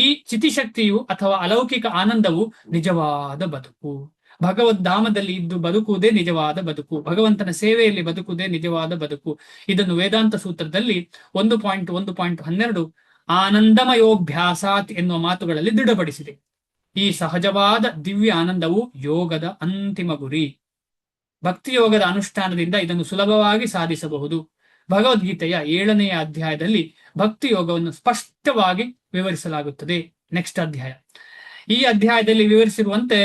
ಈ ಚಿತಿಶಕ್ತಿಯು ಅಥವಾ ಅಲೌಕಿಕ ಆನಂದವು ನಿಜವಾದ ಬದುಕು. ಭಗವದ್ಧಾಮದಲ್ಲಿ ಇದ್ದು ಬದುಕುವುದೇ ನಿಜವಾದ ಬದುಕು, ಭಗವಂತನ ಸೇವೆಯಲ್ಲಿ ಬದುಕುವುದೇ ನಿಜವಾದ ಬದುಕು. ಇದನ್ನು ವೇದಾಂತ ಸೂತ್ರದಲ್ಲಿ 1.1.12 ಆನಂದಮಯೋಭ್ಯಾಸಾತ್ ಎನ್ನುವ ಮಾತುಗಳಲ್ಲಿ ದೃಢಪಡಿಸಿದೆ. ಈ ಸಹಜವಾದ ದಿವ್ಯ ಆನಂದವು ಯೋಗದ ಅಂತಿಮ ಗುರಿ. ಭಕ್ತಿಯೋಗದ ಅನುಷ್ಠಾನದಿಂದ ಇದನ್ನು ಸುಲಭವಾಗಿ ಸಾಧಿಸಬಹುದು. ಭಗವದ್ಗೀತೆಯ 7ನೇ ಅಧ್ಯಾಯದಲ್ಲಿ ಭಕ್ತಿ ಯೋಗವನ್ನು ಸ್ಪಷ್ಟವಾಗಿ ವಿವರಿಸಲಾಗುತ್ತದೆ. ನೆಕ್ಸ್ಟ್ ಅಧ್ಯಾಯ. ಈ ಅಧ್ಯಾಯದಲ್ಲಿ ವಿವರಿಸಿರುವಂತೆ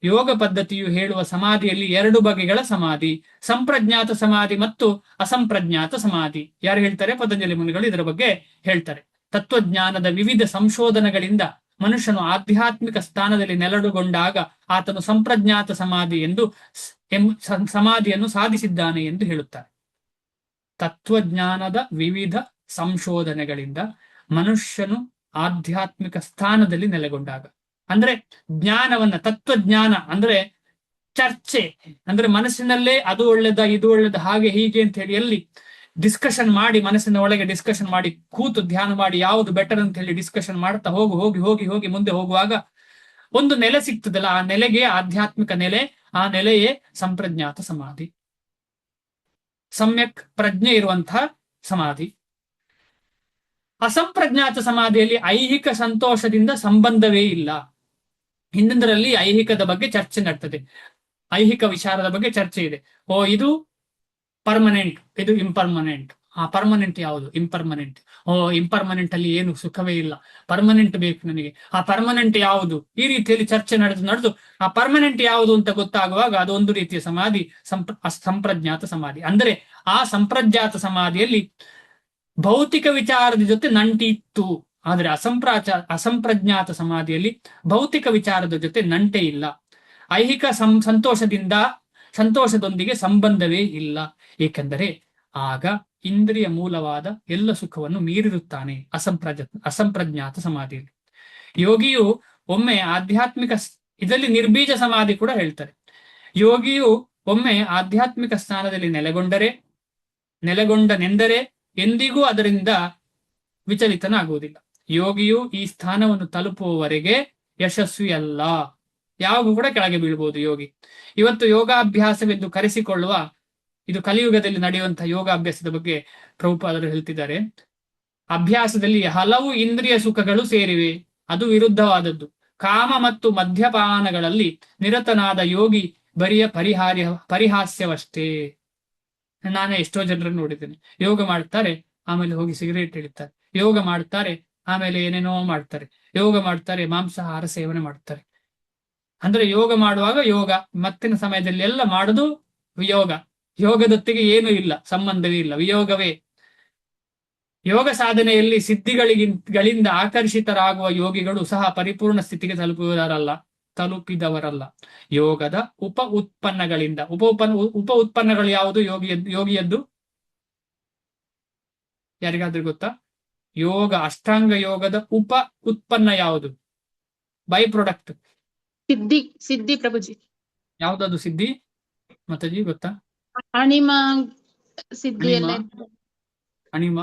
ಯೋಗ ಪದ್ಧತಿಯು ಹೇಳುವ ಸಮಾಧಿಯಲ್ಲಿ 2 ಬಗೆಗಳ ಸಮಾಧಿ, ಸಂಪ್ರಜ್ಞಾತ ಸಮಾಧಿ ಮತ್ತು ಅಸಂಪ್ರಜ್ಞಾತ ಸಮಾಧಿ. ಯಾರು ಹೇಳ್ತಾರೆ? ಪತಂಜಲಿ ಮುನಿಗಳು ಇದರ ಬಗ್ಗೆ ಹೇಳ್ತಾರೆ. ತತ್ವಜ್ಞಾನದ ವಿವಿಧ ಸಂಶೋಧನೆಗಳಿಂದ ಮನುಷ್ಯನು ಆಧ್ಯಾತ್ಮಿಕ ಸ್ಥಾನದಲ್ಲಿ ನೆಲೆಗೊಂಡಾಗ ಆತನು ಸಂಪ್ರಜ್ಞಾತ ಸಮಾಧಿಯನ್ನು ಸಾಧಿಸಿದ್ದಾನೆ ಎಂದು ಹೇಳುತ್ತಾರೆ. ತತ್ವಜ್ಞಾನದ ವಿವಿಧ ಸಂಶೋಧನೆಗಳಿಂದ ಮನುಷ್ಯನು ಆಧ್ಯಾತ್ಮಿಕ ಸ್ಥಾನದಲ್ಲಿ ನೆಲೆಗೊಂಡಾಗ, ಅಂದ್ರೆ ಜ್ಞಾನವನ್ನ, ತತ್ವಜ್ಞಾನ ಅಂದ್ರೆ ಚರ್ಚೆ, ಅಂದ್ರೆ ಮನಸ್ಸಿನಲ್ಲೇ ಅದು ಒಳ್ಳೆದ ಇದು ಒಳ್ಳೆದ ಹಾಗೆ ಹೀಗೆ ಅಂತ ಹೇಳಿ ಎಲ್ಲಿ ಡಿಸ್ಕಷನ್ ಮಾಡಿ, ಮನಸ್ಸಿನ ಒಳಗೆ ಡಿಸ್ಕಷನ್ ಮಾಡಿ, ಕೂತು ಧ್ಯಾನ ಮಾಡಿ ಯಾವುದು ಬೆಟರ್ ಅಂತ ಹೇಳಿ ಡಿಸ್ಕಷನ್ ಮಾಡ್ತಾ ಹೋಗಿ ಮುಂದೆ ಹೋಗುವಾಗ ಒಂದು ನೆಲೆ ಸಿಗ್ತದಲ್ಲ, ಆ ನೆಲೆಗೆ ಆಧ್ಯಾತ್ಮಿಕ ನೆಲೆ, ಆ ನೆಲೆಯೇ ಸಂಪ್ರಜ್ಞಾತ ಸಮಾಧಿ, ಸಮ್ಯಕ್ ಪ್ರಜ್ಞೆ ಇರುವಂತಹ ಸಮಾಧಿ. ಅಸಂಪ್ರಜ್ಞಾತ ಸಮಾಧಿಯಲ್ಲಿ ಐಹಿಕ ಸಂತೋಷದಿಂದ ಸಂಬಂಧವೇ ಇಲ್ಲ. ಹಿಂದಿನದರಲ್ಲಿ ಐಹಿಕದ ಬಗ್ಗೆ ಚರ್ಚೆ ನಡ್ತದೆ, ಐಹಿಕ ವಿಚಾರದ ಬಗ್ಗೆ ಚರ್ಚೆ ಇದೆ. ಇದು ಪರ್ಮನೆಂಟ್, ಇದು ಇಂಪರ್ಮನೆಂಟ್. ಪರ್ಮನೆಂಟ್ ಯಾವುದು? ಇಂಪರ್ಮನೆಂಟ್. ಇಂಪರ್ಮನೆಂಟ್ ಅಲ್ಲಿ ಏನು ಸುಖವೇ ಇಲ್ಲ, ಪರ್ಮನೆಂಟ್ ಬೇಕು ನನಗೆ. ಆ ಪರ್ಮನೆಂಟ್ ಯಾವುದು? ಈ ರೀತಿಯಲ್ಲಿ ಚರ್ಚೆ ನಡೆದು ಆ ಪರ್ಮನೆಂಟ್ ಯಾವುದು ಅಂತ ಗೊತ್ತಾಗುವಾಗ ಅದು ಒಂದು ರೀತಿಯ ಸಮಾಧಿ, ಸಂಪ್ರಜ್ಞಾತ ಸಮಾಧಿ. ಅಂದ್ರೆ ಆ ಸಂಪ್ರಜ್ಞಾತ ಸಮಾಧಿಯಲ್ಲಿ ಭೌತಿಕ ವಿಚಾರದ ಜೊತೆ ನಂಟಿ ಇತ್ತು. ಆದ್ರೆ ಅಸಂಪ್ರಜ್ಞಾತ ಸಮಾಧಿಯಲ್ಲಿ ಭೌತಿಕ ವಿಚಾರದ ಜೊತೆ ನಂಟೇ ಇಲ್ಲ. ಐಹಿಕ ಸಂತೋಷದೊಂದಿಗೆ ಸಂಬಂಧವೇ ಇಲ್ಲ. ಏಕೆಂದರೆ ಆಗ ಇಂದ್ರಿಯ ಮೂಲವಾದ ಎಲ್ಲ ಸುಖವನ್ನು ಮೀರಿರುತ್ತಾನೆ ಅಸಂಪ್ರಜ್ಞಾತ ಸಮಾಧಿಯಲ್ಲಿ. ಯೋಗಿಯು ಒಮ್ಮೆ ಆಧ್ಯಾತ್ಮಿಕ, ಇದರಲ್ಲಿ ನಿರ್ಬೀಜ ಸಮಾಧಿ ಕೂಡ ಹೇಳ್ತಾರೆ. ಯೋಗಿಯು ಒಮ್ಮೆ ಆಧ್ಯಾತ್ಮಿಕ ಸ್ಥಾನದಲ್ಲಿ ನೆಲೆಗೊಂಡನೆಂದರೆ ಎಂದಿಗೂ ಅದರಿಂದ ವಿಚಲಿತನಾಗುವುದಿಲ್ಲ. ಯೋಗಿಯು ಈ ಸ್ಥಾನವನ್ನು ತಲುಪುವವರೆಗೆ ಯಶಸ್ವಿ ಅಲ್ಲ, ಯಾವಾಗೂ ಕೂಡ ಕೆಳಗೆ ಬೀಳ್ಬಹುದು ಯೋಗಿ. ಇವತ್ತು ಯೋಗಾಭ್ಯಾಸವೆಂದು ಕರೆಸಿಕೊಳ್ಳುವ, ಇದು ಕಲಿಯುಗದಲ್ಲಿ ನಡೆಯುವಂತಹ ಯೋಗಾಭ್ಯಾಸದ ಬಗ್ಗೆ ಪ್ರಭುಪಾದರು ಹೇಳ್ತಿದ್ದಾರೆ. ಅಭ್ಯಾಸದಲ್ಲಿ ಹಲವು ಇಂದ್ರಿಯ ಸುಖಗಳು ಸೇರಿವೆ, ಅದು ವಿರುದ್ಧವಾದದ್ದು. ಕಾಮ ಮತ್ತು ಮದ್ಯಪಾನಗಳಲ್ಲಿ ನಿರತನಾದ ಯೋಗಿ ಬರಿಯ ಪರಿಹಾಸ್ಯವಷ್ಟೇ. ನಾನೇ ಎಷ್ಟೋ ಜನರನ್ನು ನೋಡಿದ್ದೇನೆ, ಯೋಗ ಮಾಡ್ತಾರೆ ಆಮೇಲೆ ಹೋಗಿ ಸಿಗರೇಟ್ ಹಿಡಿತಾರೆ, ಯೋಗ ಮಾಡ್ತಾರೆ ಆಮೇಲೆ ಏನೇನೋ ಮಾಡ್ತಾರೆ, ಯೋಗ ಮಾಡ್ತಾರೆ ಮಾಂಸಾಹಾರ ಸೇವನೆ ಮಾಡ್ತಾರೆ. ಅಂದ್ರೆ ಯೋಗ ಮಾಡುವಾಗ ಯೋಗ, ಮತ್ತಿನ ಸಮಯದಲ್ಲಿ ಎಲ್ಲ ಮಾಡುದು ವಿಯೋಗ. ಯೋಗದೊತ್ತಿಗೆ ಏನೂ ಇಲ್ಲ, ಸಂಬಂಧವೇ ಇಲ್ಲ, ವಿಯೋಗವೇ. ಯೋಗ ಸಾಧನೆಯಲ್ಲಿ ಸಿದ್ಧಿಗಳಿಂದ ಆಕರ್ಷಿತರಾಗುವ ಯೋಗಿಗಳು ಸಹ ಪರಿಪೂರ್ಣ ಸ್ಥಿತಿಗೆ ತಲುಪಿದವರಲ್ಲ. ಯೋಗದ ಉಪ ಉತ್ಪನ್ನಗಳು ಯಾವುದು? ಯೋಗಿಯದ್ದು ಯಾರಿಗಾದ್ರೂ ಗೊತ್ತಾ? ಯೋಗ, ಅಷ್ಟಾಂಗ ಯೋಗದ ಉಪ ಉತ್ಪನ್ನ ಯಾವುದು? ಬೈ ಪ್ರಾಡಕ್ಟ್ ಸಿದ್ಧಿ ಪ್ರಭುಜಿ. ಯಾವ್ದದು ಸಿದ್ಧಿ ಮಾತಾಜಿ ಗೊತ್ತಾ? ಅಣಿಮ ಸಿದ್ಧಿ ಎಲ್ಲ ಅಣಿಮ,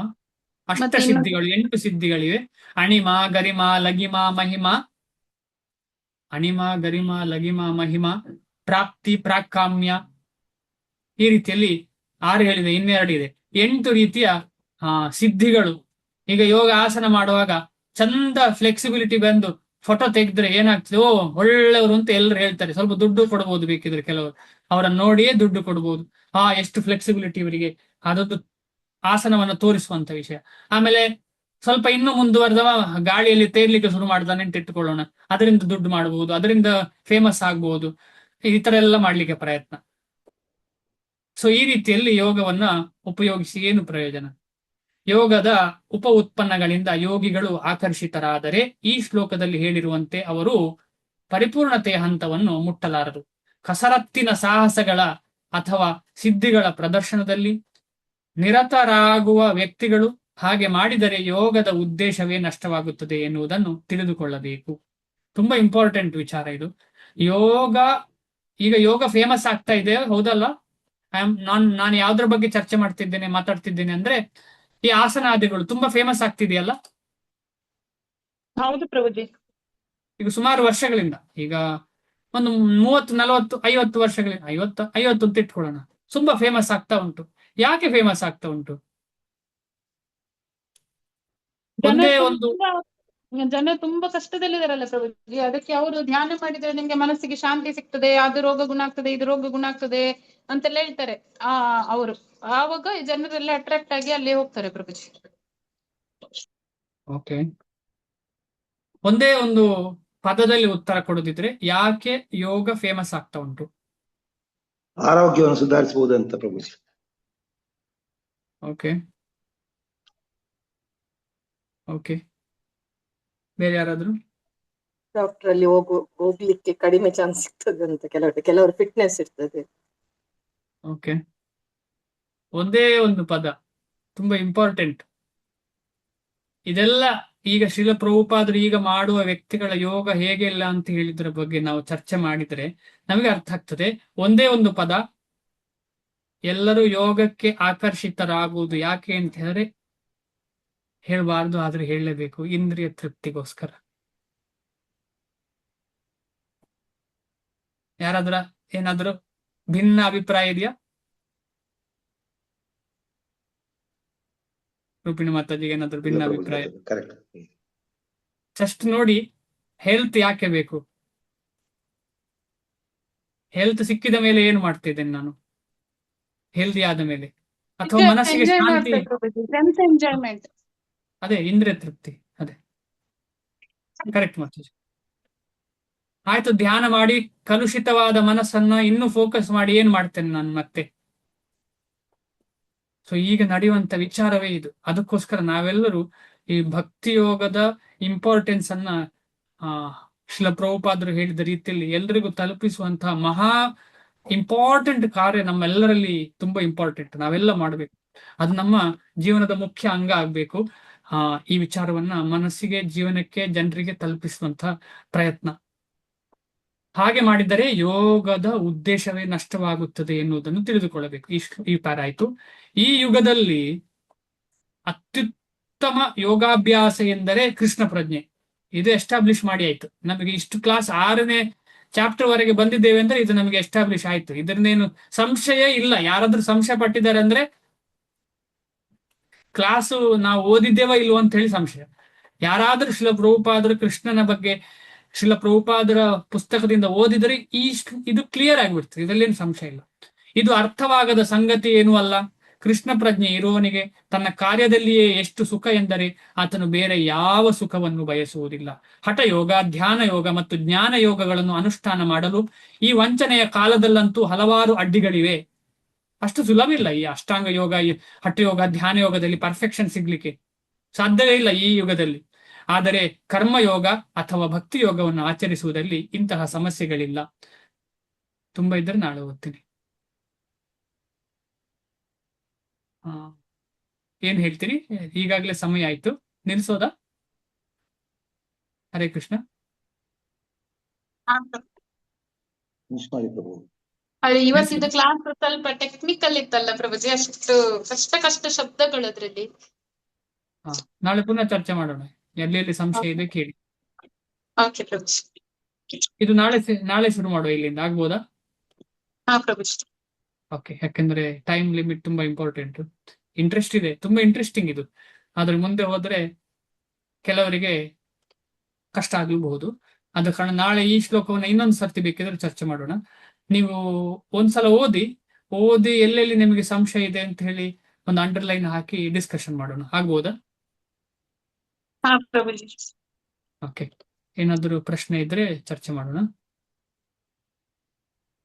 ಅಷ್ಟ ಸಿದ್ಧಿಗಳು, 8 ಸಿದ್ಧಿಗಳಿವೆ. ಅಣಿಮ, ಗರಿಮ, ಲಗಿಮ, ಮಹಿಮ. ಅಣಿಮ, ಗರಿಮ, ಲಗಿಮ, ಮಹಿಮ, ಪ್ರಾಪ್ತಿ, ಪ್ರಾಕಾಮ್ಯ. ಈ ರೀತಿಯಲ್ಲಿ 6 ಹೇಳಿದೆ, 2 ಇದೆ. 8 ರೀತಿಯ ಸಿದ್ಧಿಗಳು. ಈಗ ಯೋಗ ಆಸನ ಮಾಡುವಾಗ ಚಂದ ಫ್ಲೆಕ್ಸಿಬಿಲಿಟಿ ಬಂದು ಫೋಟೋ ತೆಗೆದ್ರೆ ಏನಾಗ್ತದೆ? ಒಳ್ಳೆಯವರು ಅಂತ ಎಲ್ಲರೂ ಹೇಳ್ತಾರೆ. ಸ್ವಲ್ಪ ದುಡ್ಡು ಕೊಡ್ಬೋದು ಬೇಕಿದ್ರೆ, ಕೆಲವರು ಅವರನ್ನು ನೋಡಿಯೇ ದುಡ್ಡು ಕೊಡ್ಬೋದು. ಎಷ್ಟು ಫ್ಲೆಕ್ಸಿಬಿಲಿಟಿ ಇವರಿಗೆ, ಅದೊಂದು ಆಸನವನ್ನು ತೋರಿಸುವಂತ ವಿಷಯ. ಆಮೇಲೆ ಸ್ವಲ್ಪ ಇನ್ನೂ ಮುಂದುವರೆದವ ಗಾಳಿಯಲ್ಲಿ ತೇರ್ಲಿಕ್ಕೆ ಶುರು ಮಾಡ್ತಾನೆ ಅಂತ ಇಟ್ಟುಕೊಳ್ಳೋಣ, ಅದರಿಂದ ದುಡ್ಡು ಮಾಡಬಹುದು, ಅದರಿಂದ ಫೇಮಸ್ ಆಗ್ಬಹುದು. ಈ ತರ ಎಲ್ಲ ಮಾಡ್ಲಿಕ್ಕೆ ಪ್ರಯತ್ನ. ಸೊ ಈ ರೀತಿಯಲ್ಲಿ ಯೋಗವನ್ನ ಉಪಯೋಗಿಸಿ ಏನು ಪ್ರಯೋಜನ? ಯೋಗದ ಉಪ ಉತ್ಪನ್ನಗಳಿಂದ ಯೋಗಿಗಳು ಆಕರ್ಷಿತರಾದರೆ ಈ ಶ್ಲೋಕದಲ್ಲಿ ಹೇಳಿರುವಂತೆ ಅವರು ಪರಿಪೂರ್ಣತೆಯ ಹಂತವನ್ನು ಮುಟ್ಟಲಾರರು. ಕಸರತ್ತಿನ ಸಾಹಸಗಳ ಅಥವಾ ಸಿದ್ಧಿಗಳ ಪ್ರದರ್ಶನದಲ್ಲಿ ನಿರತರಾಗುವ ವ್ಯಕ್ತಿಗಳು ಹಾಗೆ ಮಾಡಿದರೆ ಯೋಗದ ಉದ್ದೇಶವೇ ನಷ್ಟವಾಗುತ್ತದೆ ಎನ್ನುವುದನ್ನು ತಿಳಿದುಕೊಳ್ಳಬೇಕು. ತುಂಬಾ ಇಂಪಾರ್ಟೆಂಟ್ ವಿಚಾರ ಇದು. ಈಗ ಯೋಗ ಫೇಮಸ್ ಆಗ್ತಾ ಇದೆ, ಹೌದಲ್ಲ? ನಾನು ಯಾವ್ದ್ರ ಬಗ್ಗೆ ಚರ್ಚೆ ಮಾತಾಡ್ತಿದ್ದೇನೆ ಅಂದ್ರೆ ಈ ಆಸನಾದಿಗಳು ತುಂಬಾ ಫೇಮಸ್ ಆಗ್ತಿದೆಯಲ್ಲ ಹೌದು ಪ್ರಭುಜಿ. ಈಗ ಸುಮಾರು ವರ್ಷಗಳಿಂದ, ಈಗ ಒಂದು 30, 40, 50 ವರ್ಷಗಳಿಂದ, 50 ಅಂತ ಇಟ್ಕೊಳ್ಳೋಣ, ತುಂಬಾ ಫೇಮಸ್ ಆಗ್ತಾ ಉಂಟು. ಯಾಕೆ ಫೇಮಸ್ ಆಗ್ತಾ ಉಂಟು? ಒಂದೇ ಒಂದು ಜನ ತುಂಬಾ ಕಷ್ಟದಲ್ಲಿದಾರಲ್ಲ ಪ್ರಭುಜಿ, ಅದಕ್ಕೆ ಅವರು ಧ್ಯಾನ ಮಾಡಿದ್ರೆ ನಿಮ್ಗೆ ಮನಸ್ಸಿಗೆ ಶಾಂತಿ ಸಿಗ್ತದೆ, ಅದು ರೋಗ ಗುಣ ಆಗ್ತದೆ, ಇದು ರೋಗ ಗುಣ ಆಗ್ತದೆ ಅಂತೆಲ್ಲ ಹೇಳ್ತಾರೆ ಅವರು. ಆವಾಗ ಜನರೆಲ್ಲ ಅಟ್ರಾಕ್ಟ್ ಆಗಿ ಅಲ್ಲಿ ಹೋಗ್ತಾರೆ ಪ್ರಭುಜಿ. ಓಕೆ, ಒಂದೇ ಒಂದು ಪದದಲ್ಲಿ ಉತ್ತರ ಕೊಡೋದಿದ್ರೆ ಯಾಕೆ ಯೋಗ ಫೇಮಸ್ ಆಗ್ತಾ ಉಂಟು? ಆರೋಗ್ಯವನ್ನು ಸುಧಾರಿಸಬಹುದು ಅಂತ ಪ್ರಭುಜಿ. ಓಕೆ ಓಕೆ, ಬೇರೆ ಯಾರಾದ್ರು? ಡಾಕ್ಟರ್ ಅಲ್ಲಿ ಹೋಗ್ಲಿಕ್ಕೆ ಕಡಿಮೆ ಚಾನ್ಸ್ ಸಿಗ್ತದೆ ಅಂತ ಕೆಲವರು ಫಿಟ್ನೆಸ್ ಇರ್ತದೆ. ಓಕೆ, ಒಂದೇ ಒಂದು ಪದ ತುಂಬಾ ಇಂಪಾರ್ಟೆಂಟ್. ಇದೆಲ್ಲ ಈಗ ಶ್ರೀಲ ಪ್ರಭುಪಾದರು ಈಗ ಮಾಡುವ ವ್ಯಕ್ತಿಗಳ ಯೋಗ ಹೇಗೆ ಇಲ್ಲ ಅಂತ ಹೇಳಿದ್ರ ಬಗ್ಗೆ ನಾವು ಚರ್ಚೆ ಮಾಡಿದ್ರೆ ನಮಗೆ ಅರ್ಥ ಆಗ್ತದೆ. ಒಂದೇ ಒಂದು ಪದ, ಎಲ್ಲರೂ ಯೋಗಕ್ಕೆ ಆಕರ್ಷಿತರಾಗುವುದು ಯಾಕೆ ಅಂತ ಹೇಳಿದ್ರೆ, ಹೇಳಬಾರ್ದು ಆದ್ರೆ ಹೇಳಲೇಬೇಕು, ಇಂದ್ರಿಯ ತೃಪ್ತಿಗೋಸ್ಕರ. ಯಾರಾದ್ರ ಏನಾದ್ರು ಭಿನ್ನ ಅಭಿಪ್ರಾಯ ಇದೆಯಾ? ರೂಪಿಣಿ ಮಾತಾಜಿಗೆ ಏನಾದ್ರು ಭಿನ್ನ ಅಭಿಪ್ರಾಯ? ಕರೆಕ್ಟ್. ಜಸ್ಟ್ ನೋಡಿ, ಹೆಲ್ತ್ ಯಾಕೆ ಬೇಕು? ಹೆಲ್ತ್ ಸಿಕ್ಕಿದ ಮೇಲೆ ಏನು ಮಾಡ್ತಿದ್ದೇನೆ ನಾನು? ಹೆಲ್ದಿ ಆದ ಮೇಲೆ ಅಥವಾ ಮನಸ್ಸಿಗೆ ಶಾಂತಿ, ಎಂಜಾಯ್ಮೆಂಟ್, ಅದೇ ಇಂದ್ರಿಯ ತೃಪ್ತಿ. ಅದೇ ಕರೆಕ್ಟ್ ಮಾತಾಜಿ. ಆಯ್ತು, ಧ್ಯಾನ ಮಾಡಿ ಕಲುಷಿತವಾದ ಮನಸ್ಸನ್ನ ಇನ್ನೂ ಫೋಕಸ್ ಮಾಡಿ ಏನ್ ಮಾಡ್ತೇನೆ ನಾನು ಮತ್ತೆ? ಸೊ ಈಗ ನಡೆಯುವಂತ ವಿಚಾರವೇ ಇದು. ಅದಕ್ಕೋಸ್ಕರ ನಾವೆಲ್ಲರೂ ಈ ಭಕ್ತಿ ಯೋಗದ ಇಂಪಾರ್ಟೆನ್ಸ್ ಅನ್ನ ಶ್ರೀಲ ಪ್ರಭುಪಾದರು ಹೇಳಿದ ರೀತಿಯಲ್ಲಿ ಎಲ್ರಿಗೂ ತಲುಪಿಸುವಂತಹ ಮಹಾ ಇಂಪಾರ್ಟೆಂಟ್ ಕಾರ್ಯ ನಮ್ಮೆಲ್ಲರಲ್ಲಿ ತುಂಬಾ ಇಂಪಾರ್ಟೆಂಟ್. ನಾವೆಲ್ಲ ಮಾಡ್ಬೇಕು, ಅದು ನಮ್ಮ ಜೀವನದ ಮುಖ್ಯ ಅಂಗ ಆಗ್ಬೇಕು. ಈ ವಿಚಾರವನ್ನ ಮನಸ್ಸಿಗೆ, ಜೀವನಕ್ಕೆ, ಜನರಿಗೆ ತಲುಪಿಸುವಂತಹ ಪ್ರಯತ್ನ. ಹಾಗೆ ಮಾಡಿದರೆ ಯೋಗದ ಉದ್ದೇಶವೇ ನಷ್ಟವಾಗುತ್ತದೆ ಎನ್ನುವುದನ್ನು ತಿಳಿದುಕೊಳ್ಳಬೇಕು. ಈ ಪಾರ ಆಯ್ತು. ಈ ಯುಗದಲ್ಲಿ ಅತ್ಯುತ್ತಮ ಯೋಗಾಭ್ಯಾಸ ಎಂದರೆ ಕೃಷ್ಣ ಪ್ರಜ್ಞೆ. ಇದು ಎಸ್ಟಾಬ್ಲಿಷ್ ಮಾಡಿ ಆಯ್ತು. ನಮಗೆ ಇಷ್ಟು ಕ್ಲಾಸ್ 6ನೇ ಚಾಪ್ಟರ್ ವರೆಗೆ ಬಂದಿದ್ದೇವೆ ಅಂದ್ರೆ ಇದು ನಮಗೆ ಎಸ್ಟಾಬ್ಲಿಷ್ ಆಯ್ತು. ಇದರನ್ನೇನು ಸಂಶಯ ಇಲ್ಲ. ಯಾರಾದ್ರೂ ಸಂಶಯ ಪಟ್ಟಿದ್ದಾರೆ ಅಂದ್ರೆ ಕ್ಲಾಸು ನಾವು ಓದಿದ್ದೇವಾ ಇಲ್ವೋ ಅಂತ ಹೇಳಿ ಸಂಶಯ. ಯಾರಾದ್ರೂ ಶ್ರೀಲ ಪ್ರಭುಪಾದರು ಕೃಷ್ಣನ ಬಗ್ಗೆ ಶ್ರೀಲ ಪ್ರಭುಪಾದರ ಪುಸ್ತಕದಿಂದ ಓದಿದರೆ ಇದು ಕ್ಲಿಯರ್ ಆಗಿಬಿಡ್ತದೆ, ಇದರಲ್ಲೇನು ಸಂಶಯ ಇಲ್ಲ. ಇದು ಅರ್ಥವಾಗದ ಸಂಗತಿ ಏನೂ ಅಲ್ಲ. ಕೃಷ್ಣ ಪ್ರಜ್ಞೆ ಇರುವವನಿಗೆ ತನ್ನ ಕಾರ್ಯದಲ್ಲಿಯೇ ಎಷ್ಟು ಸುಖ ಎಂದರೆ ಆತನು ಬೇರೆ ಯಾವ ಸುಖವನ್ನು ಬಯಸುವುದಿಲ್ಲ. ಹಠಯೋಗ, ಧ್ಯಾನ ಯೋಗ ಮತ್ತು ಜ್ಞಾನ ಯೋಗಗಳನ್ನು ಅನುಷ್ಠಾನ ಮಾಡಲು ಈ ವಂಚನೆಯ ಕಾಲದಲ್ಲಂತೂ ಹಲವಾರು ಅಡ್ಡಿಗಳಿವೆ. ಅಷ್ಟು ಸುಲಭವಿಲ್ಲ ಈ ಅಷ್ಟಾಂಗ ಯೋಗ, ಈ ಹಠಯೋಗ, ಧ್ಯಾನ ಯೋಗದಲ್ಲಿ ಪರ್ಫೆಕ್ಷನ್ ಸಿಗ್ಲಿಕ್ಕೆ ಸಾಧ್ಯವೇ ಇಲ್ಲ ಈ ಯುಗದಲ್ಲಿ. ಆದರೆ ಕರ್ಮಯೋಗ ಅಥವಾ ಭಕ್ತಿ ಯೋಗವನ್ನು ಆಚರಿಸುವುದರಲ್ಲಿ ಇಂತಹ ಸಮಸ್ಯೆಗಳಿಲ್ಲ. ತುಂಬಾ ಇದ್ರೆ ನಾಳೆ ಓದ್ತೀನಿ. ಏನ್ ಹೇಳ್ತೀರಿ? ಈಗಾಗಲೇ ಸಮಯ ಆಯ್ತು, ನಿಲ್ಸೋದಾ? ಹರೇ ಕೃಷ್ಣ. ಮಾಡಿ ಪ್ರಭು. ಇವತ್ತಿನ ಕ್ಲಾಸ್ ಸ್ವಲ್ಪ ಟೆಕ್ನಿಕಲ್ ಇತ್ತಲ್ಲ ಪ್ರಭುಜಿ, ಅಷ್ಟು ಕಷ್ಟ ಶಬ್ದಗಳು ಅದ್ರಲ್ಲಿ. ನಾಳೆ ಪುನಃ ಚರ್ಚೆ ಮಾಡೋಣ. ಎಲ್ಲಿ ಸಂಶಯ ಇದೆ ಕೇಳಿ. ಓಕೆ ಪ್ರಭುಜಿ. ಇದು ನಾಳೆ ಶುರು ಮಾಡುವ, ಇಲ್ಲಿಂದ ಆಗ್ಬೋದಾ? ಹಾ ಪ್ರಭುಜಿ. ಓಕೆ, ಯಾಕಂದ್ರೆ ಟೈಮ್ ಲಿಮಿಟ್ ತುಂಬಾ ಇಂಪಾರ್ಟೆಂಟ್. ಇಂಟ್ರೆಸ್ಟ್ ಇದೆ, ತುಂಬಾ ಇಂಟ್ರೆಸ್ಟಿಂಗ್ ಇದು. ಆದ್ರೆ ಮುಂದೆ ಹೋದ್ರೆ ಕೆಲವರಿಗೆ ಕಷ್ಟ ಆಗಲೂಬಹುದು. ಆದ ಕಾರಣ ನಾಳೆ ಈ ಶ್ಲೋಕವನ್ನು ಇನ್ನೊಂದು ಸರ್ತಿ ಬೇಕಿದ್ರೆ ಚರ್ಚೆ ಮಾಡೋಣ. ನೀವು ಒಂದ್ಸಲ ಓದಿ ಎಲ್ಲೆಲ್ಲಿ ನಿಮಗೆ ಸಂಶಯ ಇದೆ ಅಂತ ಹೇಳಿ ಒಂದು ಅಂಡರ್ಲೈನ್ ಹಾಕಿ ಡಿಸ್ಕಷನ್ ಮಾಡೋಣ, ಆಗ್ಬೋದಾ? ಹಾ ಪ್ರಭುಜಿ. ಓಕೆ, ಏನಾದರೂ ಪ್ರಶ್ನೆ ಇದ್ರೆ ಚರ್ಚೆ ಮಾಡೋಣ.